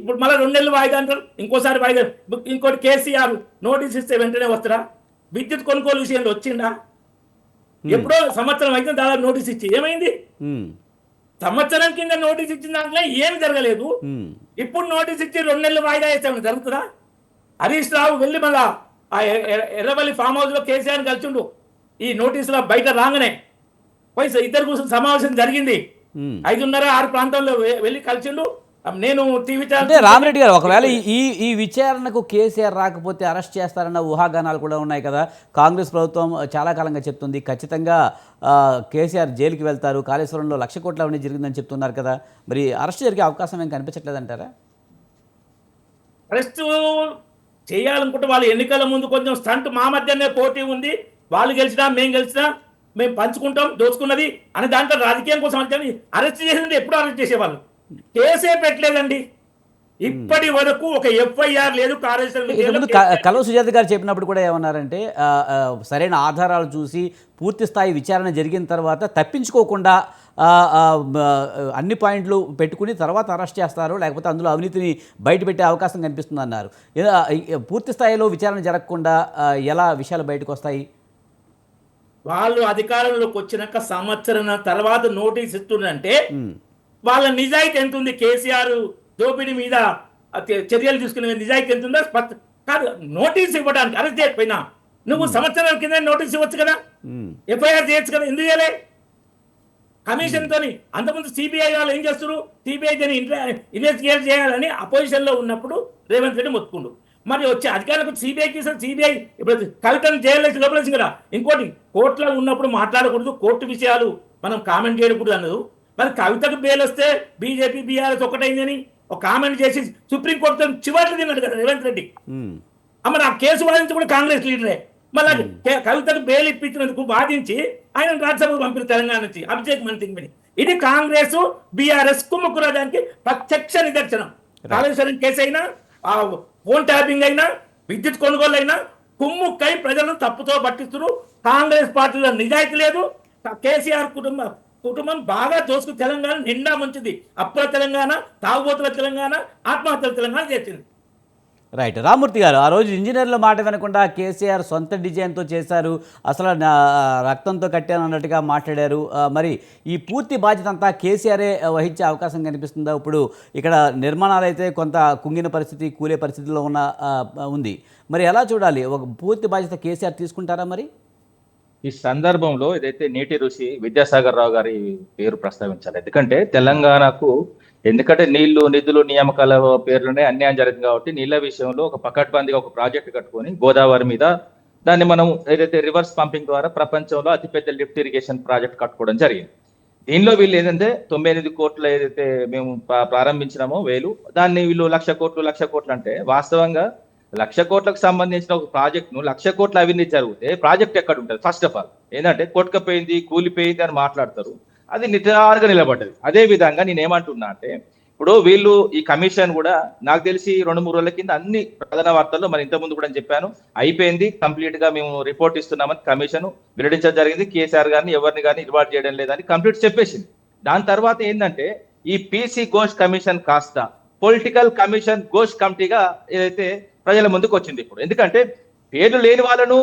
ఇప్పుడు మళ్ళీ 2 నెలలు వాయిదా అంటారు, ఇంకోసారి వాయిదా. ఇంకోటి కేసీఆర్ నోటీస్ ఇస్తే వెంటనే వస్తారా? విద్యుత్ కొనుగోలు విషయంలో వచ్చిందా? ఎప్పుడో సంవత్సరం అయితే దాదాపు నోటీస్ ఇచ్చి ఏమైంది? సంవత్సరం కింద నోటీస్ ఇచ్చిన దాంట్లో ఏమి జరగలేదు. ఇప్పుడు నోటీస్ ఇచ్చి 2 నెలలు వాయిదా వేసామని జరుగుతుందా? హరీష్ రావు వెళ్ళి మళ్ళా ఆ ఎర్రవల్లి ఫామ్ హౌస్ లో కేసీఆర్ కలిసిండు. ఈ నోటీసులో బయట రాగానే పోయి ఇద్దరు కూర్చొని సమావేశం జరిగింది. 5:30-6 ప్రాంతంలో వెళ్ళి కలిసిండు. నేను టీవీ అంటే రామిరెడ్డి గారు, ఒకవేళ ఈ విచారణకు కేసీఆర్ రాకపోతే అరెస్ట్ చేస్తారన్న ఊహాగానాలు కూడా ఉన్నాయి కదా. కాంగ్రెస్ ప్రభుత్వం చాలా కాలంగా చెప్తుంది ఖచ్చితంగా కేసీఆర్ జైలుకి వెళ్తారు, కాళేశ్వరంలో 1,00,000 కోట్ల అవినీతి జరిగిందని చెప్తున్నారు కదా. మరి అరెస్ట్ జరిగే అవకాశం ఏం కనిపించట్లేదంటారా? అరెస్ట్ చేయాలనుకుంటే వాళ్ళు ఎన్నికల ముందు కొంచెం స్టంట్ మా మధ్యనే పోటీ ఉంది, వాళ్ళు గెలిచినా మేము గెలిచినా మేము పంచుకుంటాం దోచుకున్నది అని దాంట్లో రాజకీయం కోసం అంటే అరెస్ట్ చేసింది. ఎప్పుడు అరెస్ట్ చేసేవాళ్ళు? కేసే పెట్టలేదండి ఇప్పటి వరకు. ఒక ఎఫ్ఐఆర్ లేదు. కల్వ సుజాత గారు చెప్పినప్పుడు కూడా ఏమన్నారంటే సరైన ఆధారాలు చూసి పూర్తి స్థాయి విచారణ జరిగిన తర్వాత తప్పించుకోకుండా అన్ని పాయింట్లు పెట్టుకుని తర్వాత అరెస్ట్ చేస్తారు, లేకపోతే అందులో అవినీతిని బయటపెట్టే అవకాశం కనిపిస్తుంది అన్నారు. పూర్తి స్థాయిలో విచారణ జరగకుండా ఎలా విషయాలు బయటకు వస్తాయి? వాళ్ళు అధికారంలోకి వచ్చినాక సంవత్సరం తర్వాత నోటీస్ ఇస్తుందంటే వాళ్ళ నిజాయితీ ఎంత ఉంది? కేసీఆర్ దోపిడీ మీద చర్యలు తీసుకునే నిజాయితీ ఎంత ఉందో కాదు. నోటీస్ ఇవ్వడానికి అరెస్ట్ చేయకపోయినా నువ్వు సంవత్సరాల కింద నోటీస్ ఇవ్వచ్చు కదా, ఎఫ్ఐఆర్ చేయొచ్చు కదా, ఎందుకు చేయలే? కమిషన్ తోని అంతకుముందు సిబిఐ వాళ్ళు ఏం చేస్తారు? సిబిఐ దాన్ని ఇన్వెస్టిగేట్ చేయాలని అపోజిషన్ లో ఉన్నప్పుడు రేవంత్ రెడ్డి మొత్తుకుండు. మరి వచ్చే అధికారులకు సిబిఐకి సిబిఐ ఇప్పుడు కవితను జైలు లోపలేసి కదా. ఇంకోటి కోర్టులో ఉన్నప్పుడు మాట్లాడకూడదు, కోర్టు విషయాలు మనం కామెంట్ చేయకూడదు అన్నది. మరి కవితకు బెయిల్ వస్తే బీజేపీ బీఆర్ఎస్ ఒకటైందని ఒక కామెంట్ చేసి సుప్రీంకోర్టుతో చివర్లు తిన్నాడు కదా రేవంత్ రెడ్డి. మరి ఆ కేసు వాదించి కూడా కాంగ్రెస్ లీడరే. మళ్ళీ కవితకు బెయిల్ ఇప్పించినందుకు వాదించి ఆయన రాజ్యసభకు పంపిన తెలంగాణ నుంచి అభిషేక్ మను సింఘ్వి. ఇది కాంగ్రెస్ బీఆర్ఎస్ కుమ్ముకురాడానికి ప్రత్యక్ష నిదర్శనం. కాళేశ్వరం కేసు అయినా, ఫోన్ ట్యాపింగ్ అయినా, విద్యుత్ కొనుగోలు అయినా కుమ్ముక్కై ప్రజలను తప్పుతో పట్టిస్తున్నారు. కాంగ్రెస్ పార్టీలో నిజాయితీ లేదు. కేసీఆర్ కుటుంబం బాగా దోసుకు తెలంగాణ నిండా ముంచింది. అప్పుల తెలంగాణ, తాగుబోతుల తెలంగాణ, ఆత్మహత్యల తెలంగాణ చేసింది. రైట్. రామూర్తి గారు, ఆ రోజు ఇంజనీర్ల మాట వినకుండా కేసీఆర్ సొంత డిజైన్తో చేశారు, అసలు రక్తంతో కట్టాను అన్నట్టుగా మాట్లాడారు. మరి ఈ పూర్తి బాధ్యత అంతా కేసీఆరే వహించే అవకాశం కనిపిస్తుందా? ఇప్పుడు ఇక్కడ నిర్మాణాలు అయితే కొంత కుంగిన పరిస్థితి, కూలే పరిస్థితిలో ఉంది. మరి ఎలా చూడాలి? ఒక పూర్తి బాధ్యత కేసీఆర్ తీసుకుంటారా? మరి ఈ సందర్భంలో ఏదైతే నీటి ఋషి విద్యాసాగర్ రావు గారి పేరు ప్రస్తావించాలి. ఎందుకంటే నీళ్లు, నిధులు, నియామకాల పేర్లోనే అన్యాయం జరిగింది కాబట్టి నీళ్ల విషయంలో ఒక పకడ్బందీగా ఒక ప్రాజెక్టు కట్టుకొని గోదావరి మీద దాన్ని మనం ఏదైతే రివర్స్ పంపింగ్ ద్వారా ప్రపంచంలో అతిపెద్ద లిఫ్ట్ ఇరిగేషన్ ప్రాజెక్ట్ కట్టుకోవడం జరిగింది. దీనిలో వీళ్ళు ఏంటంటే 98 కోట్లు ఏదైతే మేము ప్రారంభించినామో దాన్ని వీళ్ళు 1,00,000 కోట్లు అంటే వాస్తవంగా 1,00,000 కోట్లకు సంబంధించిన ఒక ప్రాజెక్ట్ ను 1,00,000 కోట్ల అవినీతి జరిగితే ప్రాజెక్ట్ ఎక్కడ ఉంటుంది? ఫస్ట్ ఆఫ్ ఆల్ ఏంటంటే కొట్టుకపోయింది, కూలిపోయింది అని మాట్లాడతారు. అది నిటారుగా నిలబడ్డది. అదే విధంగా నేను ఏమంటున్నా అంటే, ఇప్పుడు వీళ్ళు ఈ కమిషన్ కూడా నాకు తెలిసి 2-3 రోజుల కింద అన్ని ప్రధాన వార్తల్లో మరి ఇంతకుముందు కూడా చెప్పాను, అయిపోయింది, కంప్లీట్ గా మేము రిపోర్ట్ ఇస్తున్నామని కమిషన్ వెల్లడించడం జరిగింది. కేసీఆర్ గారిని ఎవరిని కానీ ఇన్వాల్వ్ చేయడం లేదని కంప్లీట్ చెప్పేసింది. దాని తర్వాత ఏంటంటే ఈ పీసీ ఘోష్ కమిషన్ కాస్త పొలిటికల్ కమిషన్ ఘోష్ కమిటీగా ఏదైతే ప్రజల ముందుకు వచ్చింది ఇప్పుడు. ఎందుకంటే పేర్లు లేని వాళ్ళను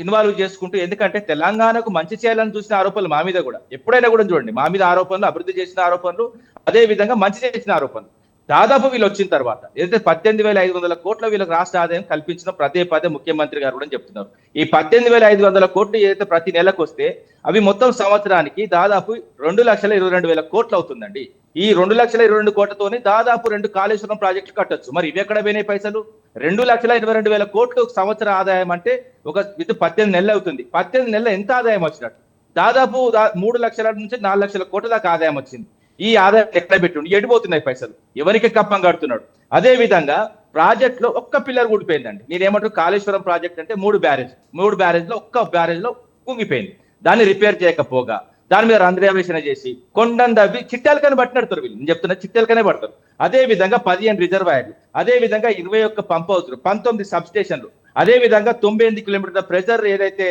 ఇన్వాల్వ్ చేసుకుంటూ, ఎందుకంటే తెలంగాణకు మంచి చేయాలని చూసిన ఆరోపణలు మా మీద కూడా ఎప్పుడైనా కూడా చూడండి, మా మీద ఆరోపణలు, అభివృద్ధి చేసిన ఆరోపణలు, అదే విధంగా మంచి చేసిన ఆరోపణలు. దాదాపు వీళ్ళు వచ్చిన తర్వాత ఏదైతే 18,500 కోట్ల వీళ్ళకి రాష్ట్ర ఆదాయం కల్పించడం పదే ముఖ్యమంత్రి గారు కూడా చెప్తున్నారు. ఈ 18,500 కోట్లు ఏదైతే ప్రతి నెలకు వస్తే అవి మొత్తం సంవత్సరానికి దాదాపు 2,22,000 కోట్లు అవుతుందండి. ఈ 2,22,000 కోట్లతోని దాదాపు 2 కాళేశ్వరం ప్రాజెక్టులు కట్టొచ్చు. మరి ఇవి ఎక్కడ పోయినాయి పైసలు? 2,22,000 కోట్లు సంవత్సర ఆదాయం అంటే ఒక 18 నెలలు అవుతుంది. 18 నెలలు ఎంత ఆదాయం వచ్చినట్టు? దాదాపు 3 లక్షల నుంచి 4 లక్షల కోట్ల దాకా ఆదాయం వచ్చింది. ఈ ఆదాయం ఎక్కడ పెట్టుండి ఎడిపోతున్నాయి పైసలు? ఎవరికి కప్పం కడుతున్నాడు? అదే విధంగా ప్రాజెక్ట్ లో ఒక్క పిల్లర్ ఊడిపోయిందండి. నేనేమంటారు, కాళేశ్వరం ప్రాజెక్ట్ అంటే 3 బ్యారేజ్ లో ఒక్క బ్యారేజ్ లో కుంగిపోయింది. దాన్ని రిపేర్ చేయకపోగా దాని మీద రంధ్రావేషణ చేసి కొండను దవ్వి చిట్టాలకనే పట్టినడతారు వీళ్ళు. నేను చెప్తున్నా, చిట్టాలకనే పడతారు. అదే విధంగా 15 రిజర్వాయర్లు, అదే విధంగా 21 పంప్ హౌస్లు, 19 సబ్ స్టేషన్లు, అదే విధంగా 98 కిలోమీటర్ల ప్రెజర్ ఏదైతే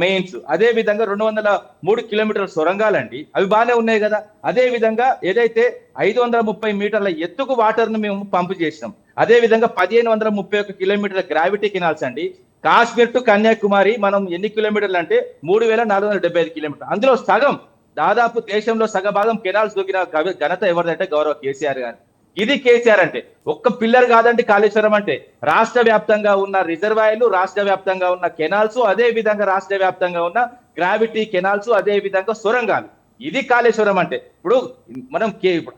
మెయిన్స్, అదే విధంగా 203 కిలోమీటర్ల సొరంగాలండి, అవి బాగానే ఉన్నాయి కదా. అదే విధంగా ఏదైతే 530 మీటర్ల ఎత్తుకు వాటర్ ను మేము పంపు చేసినాం. అదే విధంగా 1,531 కిలోమీటర్ల గ్రావిటీ కెనాల్స్ అండి. కాశ్మీర్ టు కన్యాకుమారి మనం ఎన్ని కిలోమీటర్లు అంటే 3,475 కిలోమీటర్లు. అందులో సగం దాదాపు దేశంలో సగభాగం కెనాల్స్ దొరికిన ఘనత ఎవరిదంటే గౌరవ కేసీఆర్ గారు. ఇది కేసీఆర్ అంటే. ఒక్క పిల్లర్ కాదండి కాళేశ్వరం అంటే. రాష్ట్ర వ్యాప్తంగా ఉన్న రిజర్వాయర్లు, రాష్ట్ర వ్యాప్తంగా ఉన్న కెనాల్స్, అదే విధంగా రాష్ట్ర వ్యాప్తంగా ఉన్న గ్రావిటీ కెనాల్స్, అదే విధంగా సొరంగాలు. ఇది కాళేశ్వరం అంటే. ఇప్పుడు మనం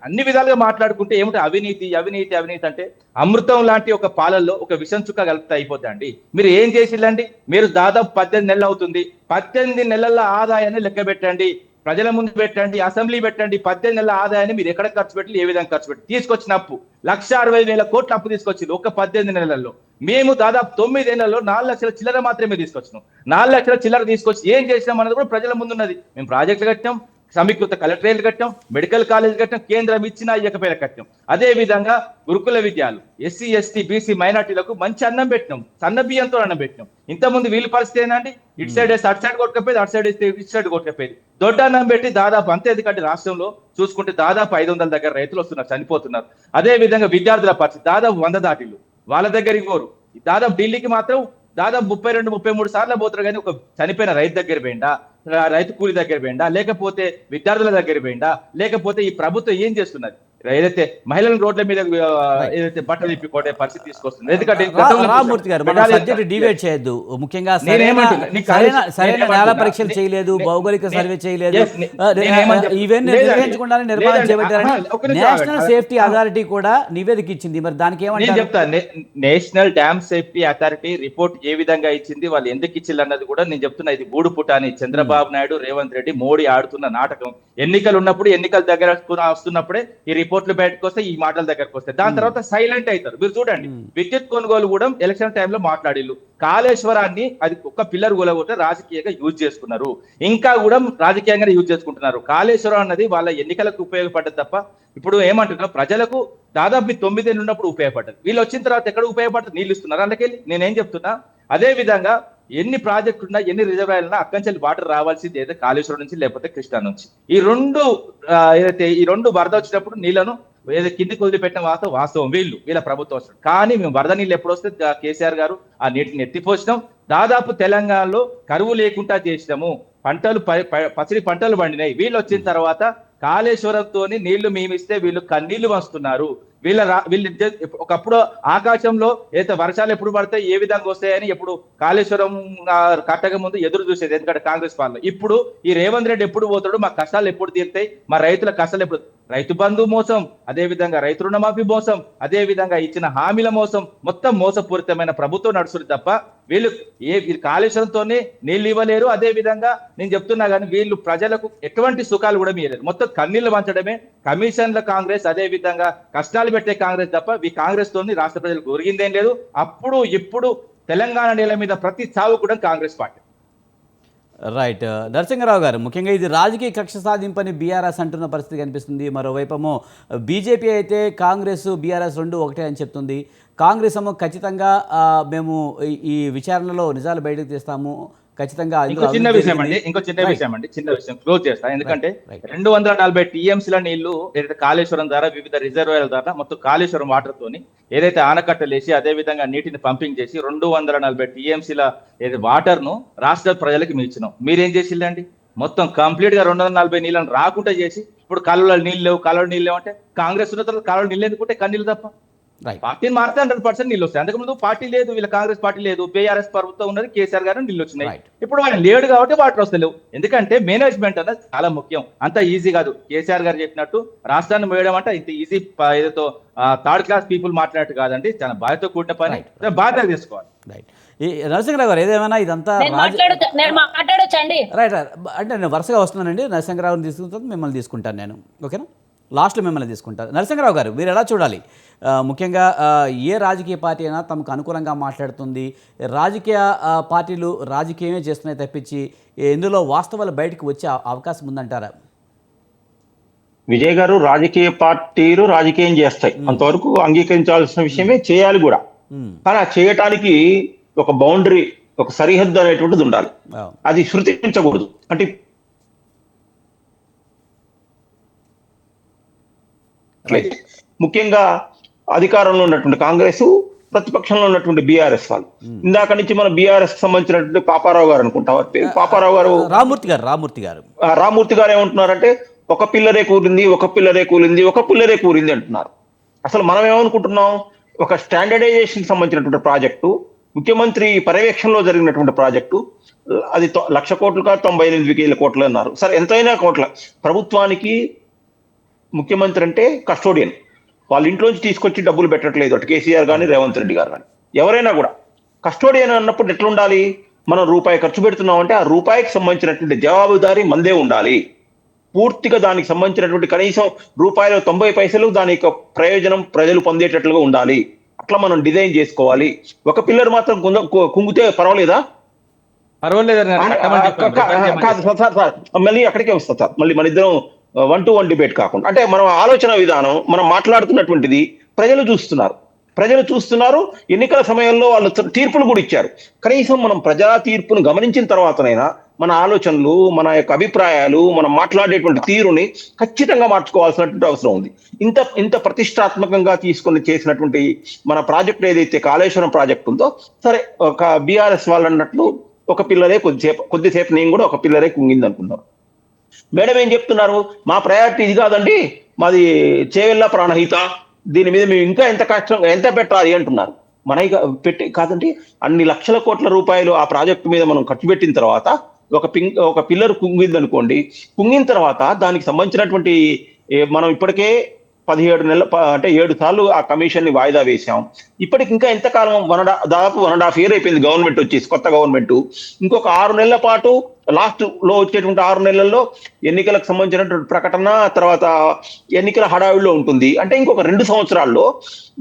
అన్ని విధాలుగా మాట్లాడుకుంటే ఏమిటి? అవినీతి అవినీతి అవినీతి అంటే అమృతం లాంటి ఒక పాలల్లో ఒక విషం చుక్క కలిపితే అయిపోద్దండి. మీరు ఏం చేసిల్లండి? మీరు దాదాపు 18 నెలలు అవుతుంది. 18 నెలల ఆదాయాన్ని లెక్క పెట్టండి, ప్రజల ముందు పెట్టండి, అసెంబ్లీ పెట్టండి. 18 నెలల ఆదాయాన్ని మీరు ఎక్కడ ఖర్చు పెట్టి, ఏ విధంగా ఖర్చు పెట్టి తీసుకొచ్చిన అప్పు 1,60,000 కోట్ల అప్పు తీసుకొచ్చింది ఒక 18 నెలల్లో. మేము దాదాపు 9 ఏళ్లలో 4 లక్షల చిల్లర మాత్రమే తీసుకొచ్చినాం. 4 లక్షల చిల్లర తీసుకొచ్చి ఏం చేసినాం అన్నది కూడా ప్రజల ముందు ఉన్నది. మేము ప్రాజెక్టులు కట్టాం, సమీకృత కలెక్టరేట్లు కట్టాం, మెడికల్ కాలేజ్ కట్టాం, కేంద్రం ఇచ్చినా ఇయ్యకపోయినా కట్టాం. అదే విధంగా గురుకుల విద్యాలు, ఎస్సీ ఎస్టీ బీసీ మైనార్టీలకు మంచి అన్నం పెట్టినాం, సన్న బియ్యంతో అన్నం పెట్టినాం. ఇంతకుముందు వీళ్ళ పరిస్థితి ఏంటంటే ఇటు సైడ్ వేస్తే అటు సైడ్ కొట్టకపోయేది, అటు సైడ్ వేస్తే ఇటు సైడ్ కొట్టకపోయేది. దొడ్డ అన్నం పెట్టి దాదాపు అంతే. ఎందుకంటే రాష్ట్రంలో చూసుకుంటే దాదాపు 500 దగ్గర రైతులు వస్తున్నారు, చనిపోతున్నారు. అదే విధంగా విద్యార్థుల పరిస్థితి దాదాపు 100 దాటిలు, వాళ్ళ దగ్గరికి పోరు. దాదాపు ఢిల్లీకి మాత్రం దాదాపు 32-33 సార్లు పోతారు. కానీ ఒక చనిపోయిన రైతు దగ్గర పోయిందా, రైతు కూలి దగ్గర పోయిందా, లేకపోతే విద్యార్థుల దగ్గర పోయిందా, లేకపోతే ఈ ప్రభుత్వం ఏం చేస్తున్నది? ఏదైతే మహిళలను రోడ్ల మీద ఏదైతే బట్టలు ఇప్పి కొట్టే పరిస్థితి తీసుకొస్తుంది. ఎందుకంటే రామూర్తి గారు, మన సబ్జెక్ట్ డివైడ్ చేయొద్దు. ముఖ్యంగా సరైన నేల పరీక్షలు చేయలేదు, భౌగోళిక సర్వే చేయలేదు, ఇవన్నీ నిర్వహించకుండా నిర్మాణం చేపట్టారని నేషనల్ సేఫ్టీ అథారిటీ కూడా నివేదిక ఇచ్చింది. మరి దానికి ఏమంటే చెప్తాను, national dam safety authority report ఏ విధంగా ఇచ్చింది, వాళ్ళు ఎందుకు ఇచ్చింది అన్నది కూడా నేను చెప్తున్నా. ఇది గూడు పుటాని చంద్రబాబు నాయుడు, రేవంత్ రెడ్డి, మోడీ ఆడుతున్న నాటకం. ఎన్నికలు ఉన్నప్పుడు, ఎన్నికల దగ్గర వస్తున్నప్పుడే ఈ రిపోర్ట్లు బయటకు వస్తే, ఈ మాటల దగ్గరకు వస్తాయి. దాని తర్వాత సైలెంట్ అవుతారు. మీరు చూడండి, విద్యుత్ కొనుగోలు కూడా ఎలక్షన్ టైంలో మాట్లాడిల్లు. కాళేశ్వరాన్ని అది ఒక్క పిల్లర్ కూలగొట్టే రాజకీయంగా యూజ్ చేసుకున్నారు, ఇంకా కూడా రాజకీయంగా యూజ్ చేసుకుంటున్నారు. కాళేశ్వరం అన్నది వాళ్ళ ఎన్నికలకు ఉపయోగపడ్డది తప్ప ఇప్పుడు ఏమంటున్నారు, ప్రజలకు దాదాపు 9 ఏళ్ళు ఉన్నప్పుడు ఉపయోగపడ్డది. వీళ్ళు వచ్చిన తర్వాత ఎక్కడ ఉపయోగపడుతుంది? నీళ్ళు ఇస్తున్నారు అందుకెళ్ళి. నేనేం చెప్తున్నా, అదే విధంగా ఎన్ని ప్రాజెక్టులు ఉన్నా, ఎన్ని రిజర్వాయర్లు ఉన్నా అక్కడి నుంచి వాటర్ రావాల్సింది ఏదైతే కాళేశ్వరం నుంచి లేకపోతే కృష్ణా నుంచి. ఈ రెండు వరద వచ్చినప్పుడు నీళ్లను ఏదో కిందికి వదిలిపెట్టిన వాస్తవం వీళ్ళ ప్రభుత్వం వస్తుంది. కానీ మేము వరద నీళ్ళు ఎప్పుడు వస్తే కేసీఆర్ గారు ఆ నీటిని ఎత్తిపోసినాం. దాదాపు తెలంగాణలో కరువు లేకుండా చేసినాము, పంటలు పసిడి పంటలు పండినాయి. వీళ్ళు వచ్చిన తర్వాత కాళేశ్వరంతో నీళ్లు మేమిస్తే వీళ్ళు కన్నీళ్లు వస్తున్నారు. వీళ్ళు ఒకప్పుడు ఆకాశంలో ఏదైతే వర్షాలు ఎప్పుడు పడతాయి, ఏ విధంగా వస్తాయని ఎప్పుడు కాళేశ్వరం కట్టక ముందు ఎదురు చూసేది, ఎందుకంటే కాంగ్రెస్ పాలన. ఇప్పుడు ఈ రేవంత్ రెడ్డి ఎప్పుడు పోతాడు, మా కష్టాలు ఎప్పుడు తీరుతాయి, మా రైతుల కష్టాలు ఎప్పుడు, రైతు బంధు మోసం, అదే విధంగా రైతు రుణమాఫీ మోసం, అదే విధంగా ఇచ్చిన హామీల మోసం, మొత్తం మోసపూరితమైన ప్రభుత్వం నడుస్తుంది తప్ప వీళ్ళు కాళేశ్వరంతోనే నీళ్ళు ఇవ్వలేరు. అదే విధంగా నేను చెప్తున్నా కానీ వీళ్ళు ప్రజలకు ఎటువంటి సుఖాలు కూడా ఇవ్వలేరు. మొత్తం కన్నీళ్లు పంచడమే కమిషన్ల కాంగ్రెస్, అదే విధంగా కష్టాలు ఇబ్బంది పెట్టే కాంగ్రెస్ తప్ప ఈ కాంగ్రెస్ తోని రాష్ట్ర ప్రజలకు ఒరిగిందేం లేదు. అప్పుడు ఇప్పుడు తెలంగాణ నేల మీద ప్రతి చావు కూడా కాంగ్రెస్ పార్టీ. రైట్. నరసింహరావు గారు, ముఖ్యంగా ఇది రాజకీయ కక్ష సాధింపని బీఆర్ఎస్ అంటున్న పరిస్థితి కనిపిస్తుంది. మరోవైపేమో బీజేపీ అయితే కాంగ్రెస్ బీఆర్ఎస్ రెండు ఒకటే అని చెప్తుంది. కాంగ్రెస్ ఏమో ఖచ్చితంగా మేము ఈ విచారణలో నిజాలు బయటకు తీస్తాము, ఖచ్చితంగా ఇంకో చిన్న విషయం అండి, చిన్న విషయం క్లోజ్ చేస్తా. ఎందుకంటే 240 టీఎంసీల నీళ్లు ఏదైతే కాళేశ్వరం ద్వారా వివిధ రిజర్వాయర్ల ద్వారా మొత్తం కాళేశ్వరం వాటర్ తోని ఏదైతే ఆనకట్టలు వేసి అదే విధంగా నీటిని పంపింగ్ చేసి 240 టీఎంసీల ఏదైతే వాటర్ ను రాష్ట్ర ప్రజలకు మేము ఇచ్చినాం. మీరేం చేసిందండి? మొత్తం కంప్లీట్ గా 240 నీళ్ళని రాకుండా చేసి ఇప్పుడు కాలువలో నీళ్ళు లేవు, కాలువలో నీళ్ళు లేవు అంటే కాంగ్రెస్ ఉన్న తర్వాత కాలువలో నీళ్ళు ఎందుకుంటే కన్నీళ్ళు తప్ప. పార్టీని మారితే 100% నీళ్ళు వస్తాయి. అంతకుముందు పార్టీ లేదు, వీళ్ళ కాంగ్రెస్ పార్టీ లేదు, బీఆర్ఎస్ ప్రభుత్వం ఉన్నది, కేసీఆర్ గారు నీళ్ళు వచ్చినాయి. ఇప్పుడు ఆయన లేడు కాబట్టి వాటర్ వస్తలేవు. ఎందుకంటే మేనేజ్మెంట్ అన్నది చాలా ముఖ్యం. అంత ఈజీ కాదు. కేసీఆర్ గారు చెప్పినట్టు రాష్ట్రాన్ని మోయడం అంటే ఇంత ఈజీ ఏదో థర్డ్ క్లాస్ పీపుల్ మాట్లాడినట్టు కాదండి. చాలా బాధ్యత కూడిన పని, బాధ్యత తీసుకోవాలి. రైట్. ఈ నరసింహరావు గారు, ఏదేమైనా ఇదంతా మాట్లాడొచ్చండి. రైట్. అంటే నేను వరుసగా వస్తున్నానండి. నరసింహరావుని తీసుకుంటాను, మిమ్మల్ని తీసుకుంటాను నేను, ఓకేనా? లాస్ట్లో మిమ్మల్ని తీసుకుంటాను. నరసింహరావు గారు, మీరు ఎలా చూడాలి? ముఖ్యంగా ఏ రాజకీయ పార్టీ అయినా తమకు అనుకూలంగా మాట్లాడుతుంది. రాజకీయ పార్టీలు రాజకీయమే చేస్తున్నాయి తప్పించి ఇందులో వాస్తవాలు బయటకు వచ్చే అవకాశం ఉందంటారా? విజయ్ గారు, రాజకీయ పార్టీలు రాజకీయం చేస్తాయి, అంతవరకు అంగీకరించాల్సిన విషయమే, చేయాలి కూడా. కానీ ఆ చేయటానికి ఒక బౌండరీ, ఒక సరిహద్దు అనేటువంటిది ఉండాలి. అది శృతించకూడదు. అంటే ముఖ్యంగా అధికారంలో ఉన్నటువంటి కాంగ్రెస్, ప్రతిపక్షంలో ఉన్నటువంటి బీఆర్ఎస్ వాళ్ళు. ఇందాక నుంచి మన బీఆర్ఎస్ సంబంధించినటువంటి పాపారావు గారు అనుకుంటా, పాపారావు గారు, రామూర్తి గారు ఏమంటున్నారంటే ఒక పిల్లరే కూలింది, ఒక పిల్లరే కూలింది, ఒక పిల్లరే కూలింది అంటున్నారు. అసలు మనం ఏమనుకుంటున్నాం? ఒక స్టాండర్డైజేషన్ సంబంధించినటువంటి ప్రాజెక్టు, ముఖ్యమంత్రి పర్యవేక్షణలో జరిగినటువంటి ప్రాజెక్టు, అది 1,00,000 కోట్లు కాదు, 98,000 కోట్లు అన్నారు. సరే, ఎంతైనా కోట్ల. ప్రభుత్వానికి ముఖ్యమంత్రి అంటే కస్టోడియన్. వాళ్ళ ఇంట్లోంచి తీసుకొచ్చి డబ్బులు పెట్టట్లేదు, అటు కేసీఆర్ కానీ రేవంత్ రెడ్డి గారు కానీ ఎవరైనా కూడా. కస్టోడియన్ అన్నప్పుడు ఎట్లుండాలి? మనం రూపాయి ఖర్చు పెడుతున్నాం అంటే ఆ రూపాయికి సంబంధించినటువంటి జవాబుదారీ మందే ఉండాలి. పూర్తిగా దానికి సంబంధించినటువంటి కనీసం రూపాయలు 90 పైసలు దాని యొక్క ప్రయోజనం ప్రజలు పొందేటట్లుగా ఉండాలి. అట్లా మనం డిజైన్ చేసుకోవాలి. ఒక పిల్లర్ మాత్రం కుంగితే పర్వాలేదా? కాదు సార్, మళ్ళీ అక్కడికే వస్తా సార్. మళ్ళీ మన ఇద్దరం 1-to-1 డిబేట్ కాకుండా, అంటే మనం ఆలోచన విధానం, మనం మాట్లాడుతున్నటువంటిది ప్రజలు చూస్తున్నారు. ఎన్నికల సమయంలో వాళ్ళు తీర్పులు కూడా ఇచ్చారు. కనీసం మనం ప్రజా తీర్పును గమనించిన తర్వాతనైనా మన ఆలోచనలు, మన యొక్క అభిప్రాయాలు, మనం మాట్లాడేటువంటి తీరుని ఖచ్చితంగా మార్చుకోవాల్సినటువంటి అవసరం ఉంది. ఇంత ప్రతిష్టాత్మకంగా తీసుకొని చేసినటువంటి మన ప్రాజెక్ట్ ఏదైతే కాళేశ్వరం ప్రాజెక్ట్ ఉందో, సరే, ఒక బీఆర్ఎస్ వాళ్ళు అన్నట్లు ఒక పిల్లరే కొద్దిసేపు నేను కూడా ఒక పిల్లరే కుంగింది అనుకున్నాను. మేడం ఏం చెప్తున్నారు? మా ప్రయారిటీ ఇది కాదండి, మాది చేవెళ్ళ ప్రాణహిత, దీని మీద మేము ఇంకా ఎంత పెట్టాలి అంటున్నారు. మన పెట్టి కాదండి, అన్ని లక్షల కోట్ల రూపాయలు ఆ ప్రాజెక్టు మీద మనం ఖర్చు పెట్టిన తర్వాత ఒక పిల్లర్ కుంగింది అనుకోండి. కుంగిన తర్వాత దానికి సంబంధించినటువంటి మనం ఇప్పటికే 17 నెలలు, అంటే 7 సార్లు ఆ కమిషన్ ని వాయిదా వేశాం. ఇప్పటికి ఇంకా ఎంతకాలం? దాదాపు 1.5 year అయిపోయింది గవర్నమెంట్ వచ్చేసి, కొత్త గవర్నమెంట్. ఇంకొక 6 నెలల పాటు, లాస్ట్ లో వచ్చేటువంటి 6 నెలల్లో ఎన్నికలకు సంబంధించినటువంటి ప్రకటన, తర్వాత ఎన్నికల హడావిడిలో ఉంటుంది. అంటే ఇంకొక 2 సంవత్సరాల్లో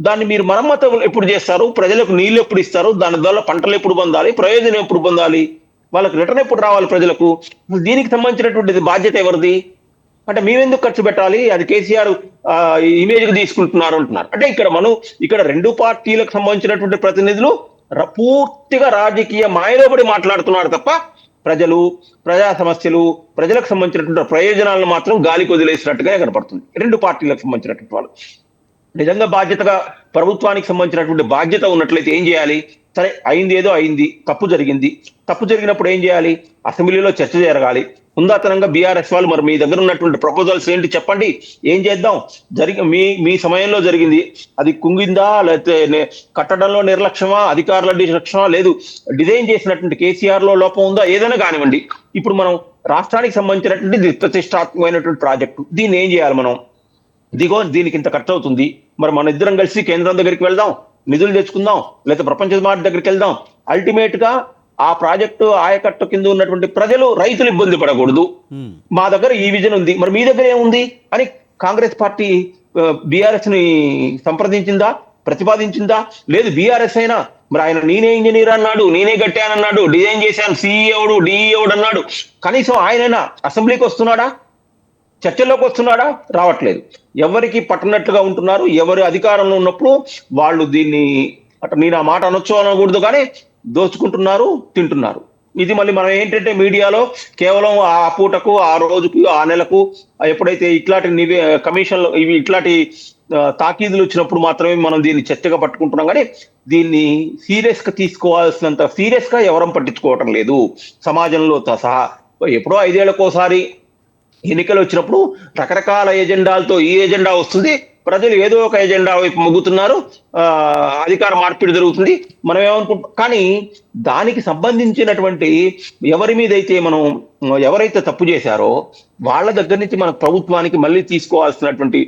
దాన్ని మీరు మరమ్మతు ఎప్పుడు చేస్తారు? ప్రజలకు నీళ్లు ఎప్పుడు ఇస్తారు? దాని ద్వారా పంటలు ఎప్పుడు పొందాలి? ప్రయోజనం ఎప్పుడు పొందాలి? వాళ్ళకి రిటర్న్ ఎప్పుడు రావాలి ప్రజలకు? దీనికి సంబంధించినటువంటి బాధ్యత ఎవరిది? అంటే మేమెందుకు ఖర్చు పెట్టాలి? అది కేసీఆర్ ఇమేజ్ కి తీసుకుంటున్నారు అంటున్నారు. అంటే ఇక్కడ 2 పార్టీలకు సంబంధించినటువంటి ప్రతినిధులు పూర్తిగా రాజకీయ మాయలోబడి మాట్లాడుతున్నారు తప్ప ప్రజా సమస్యలు, ప్రజలకు సంబంధించినటువంటి ప్రయోజనాలను మాత్రం గాలికి వదిలేసినట్టుగానే కనపడుతుంది 2 పార్టీలకు సంబంధించినటువంటి వాళ్ళు. నిజంగా బాధ్యతగా ప్రభుత్వానికి సంబంధించినటువంటి బాధ్యత ఉన్నట్లయితే ఏం చేయాలి? సరే, అయింది ఏదో అయింది, తప్పు జరిగినప్పుడు ఏం చేయాలి? అసెంబ్లీలో చర్చ జరగాలి. హుందాతనంగా బీఆర్ఎస్ వాళ్ళు, మరి మీ దగ్గర ఉన్నటువంటి ప్రపోజల్స్ ఏంటి చెప్పండి, ఏం చేద్దాం? మీ సమయంలో జరిగింది అది కుంగిందా, లేకపోతే కట్టడంలో నిర్లక్ష్యమా, అధికారుల నిర్లక్ష్యమా, లేదు డిజైన్ చేసినటువంటి కేసీఆర్ లో లోపం ఉందా, ఏదైనా కానివ్వండి. ఇప్పుడు మనం రాష్ట్రానికి సంబంధించినటువంటి ప్రతిష్టాత్మకమైనటువంటి ప్రాజెక్టు, దీన్ని ఏం చేయాలి మనం? దీనికి ఇంత ఖర్చు అవుతుంది, మరి మన ఇద్దరం కలిసి కేంద్రం దగ్గరికి వెళ్దాం, నిధులు తెచ్చుకుందాం, లేకపోతే ప్రపంచ మార్కెట్ దగ్గరికి వెళ్దాం. అల్టిమేట్ గా ఆ ప్రాజెక్టు ఆయకట్టు కింద ఉన్నటువంటి రైతులు ఇబ్బంది పడకూడదు. మా దగ్గర ఈ విజన్ ఉంది, మరి మీ దగ్గర ఏముంది అని కాంగ్రెస్ పార్టీ బీఆర్ఎస్ ని సంప్రదించిందా, ప్రతిపాదించిందా? లేదు. బీఆర్ఎస్ అయినా మరి ఆయన నేనే ఇంజనీర్ అన్నాడు, నేనే కట్టానన్నాడు, డిజైన్ చేశాను, సిఈఓడు డిఈఓడు అన్నాడు. కనీసం ఆయనైనా అసెంబ్లీకి వస్తున్నాడా, చర్చల్లోకి వస్తున్నాడా? రావట్లేదు. ఎవరికి పట్టనట్టుగా ఉంటున్నారు. ఎవరు అధికారంలో ఉన్నప్పుడు వాళ్ళు దీన్ని నేను ఆ మాట అనొచ్చు అనకూడదు కానీ దోచుకుంటున్నారు, తింటున్నారు. ఇది మళ్ళీ మనం ఏంటంటే మీడియాలో కేవలం ఆ పూటకు, ఆ రోజుకు, ఆ నెలకు ఎప్పుడైతే ఇట్లాంటి కమిషన్లు ఇవి ఇట్లాంటి తాకీదులు వచ్చినప్పుడు మాత్రమే మనం దీన్ని చర్చగా పట్టుకుంటున్నాం. కానీ దీన్ని సీరియస్ గా తీసుకోవాల్సినంత సీరియస్ గా ఎవరం పట్టించుకోవటం లేదు సమాజంలో సహా. ఎప్పుడో 5 ఏళ్లకోసారి ఎన్నికలు వచ్చినప్పుడు రకరకాల ఎజెండాలతో ఈ ఎజెండా వస్తుంది, ప్రజలు ఏదో ఒక ఎజెండా వైపు మొగ్గుతున్నారు, అధికార మార్పిడి జరుగుతుంది, మనం ఏమనుకుంటాం. కానీ దానికి సంబంధించినటువంటి ఎవరి మీద అయితే మనం ఎవరైతే తప్పు చేశారో వాళ్ళ దగ్గర నుంచి మన ప్రభుత్వానికి మళ్ళీ తీసుకోవాల్సినటువంటి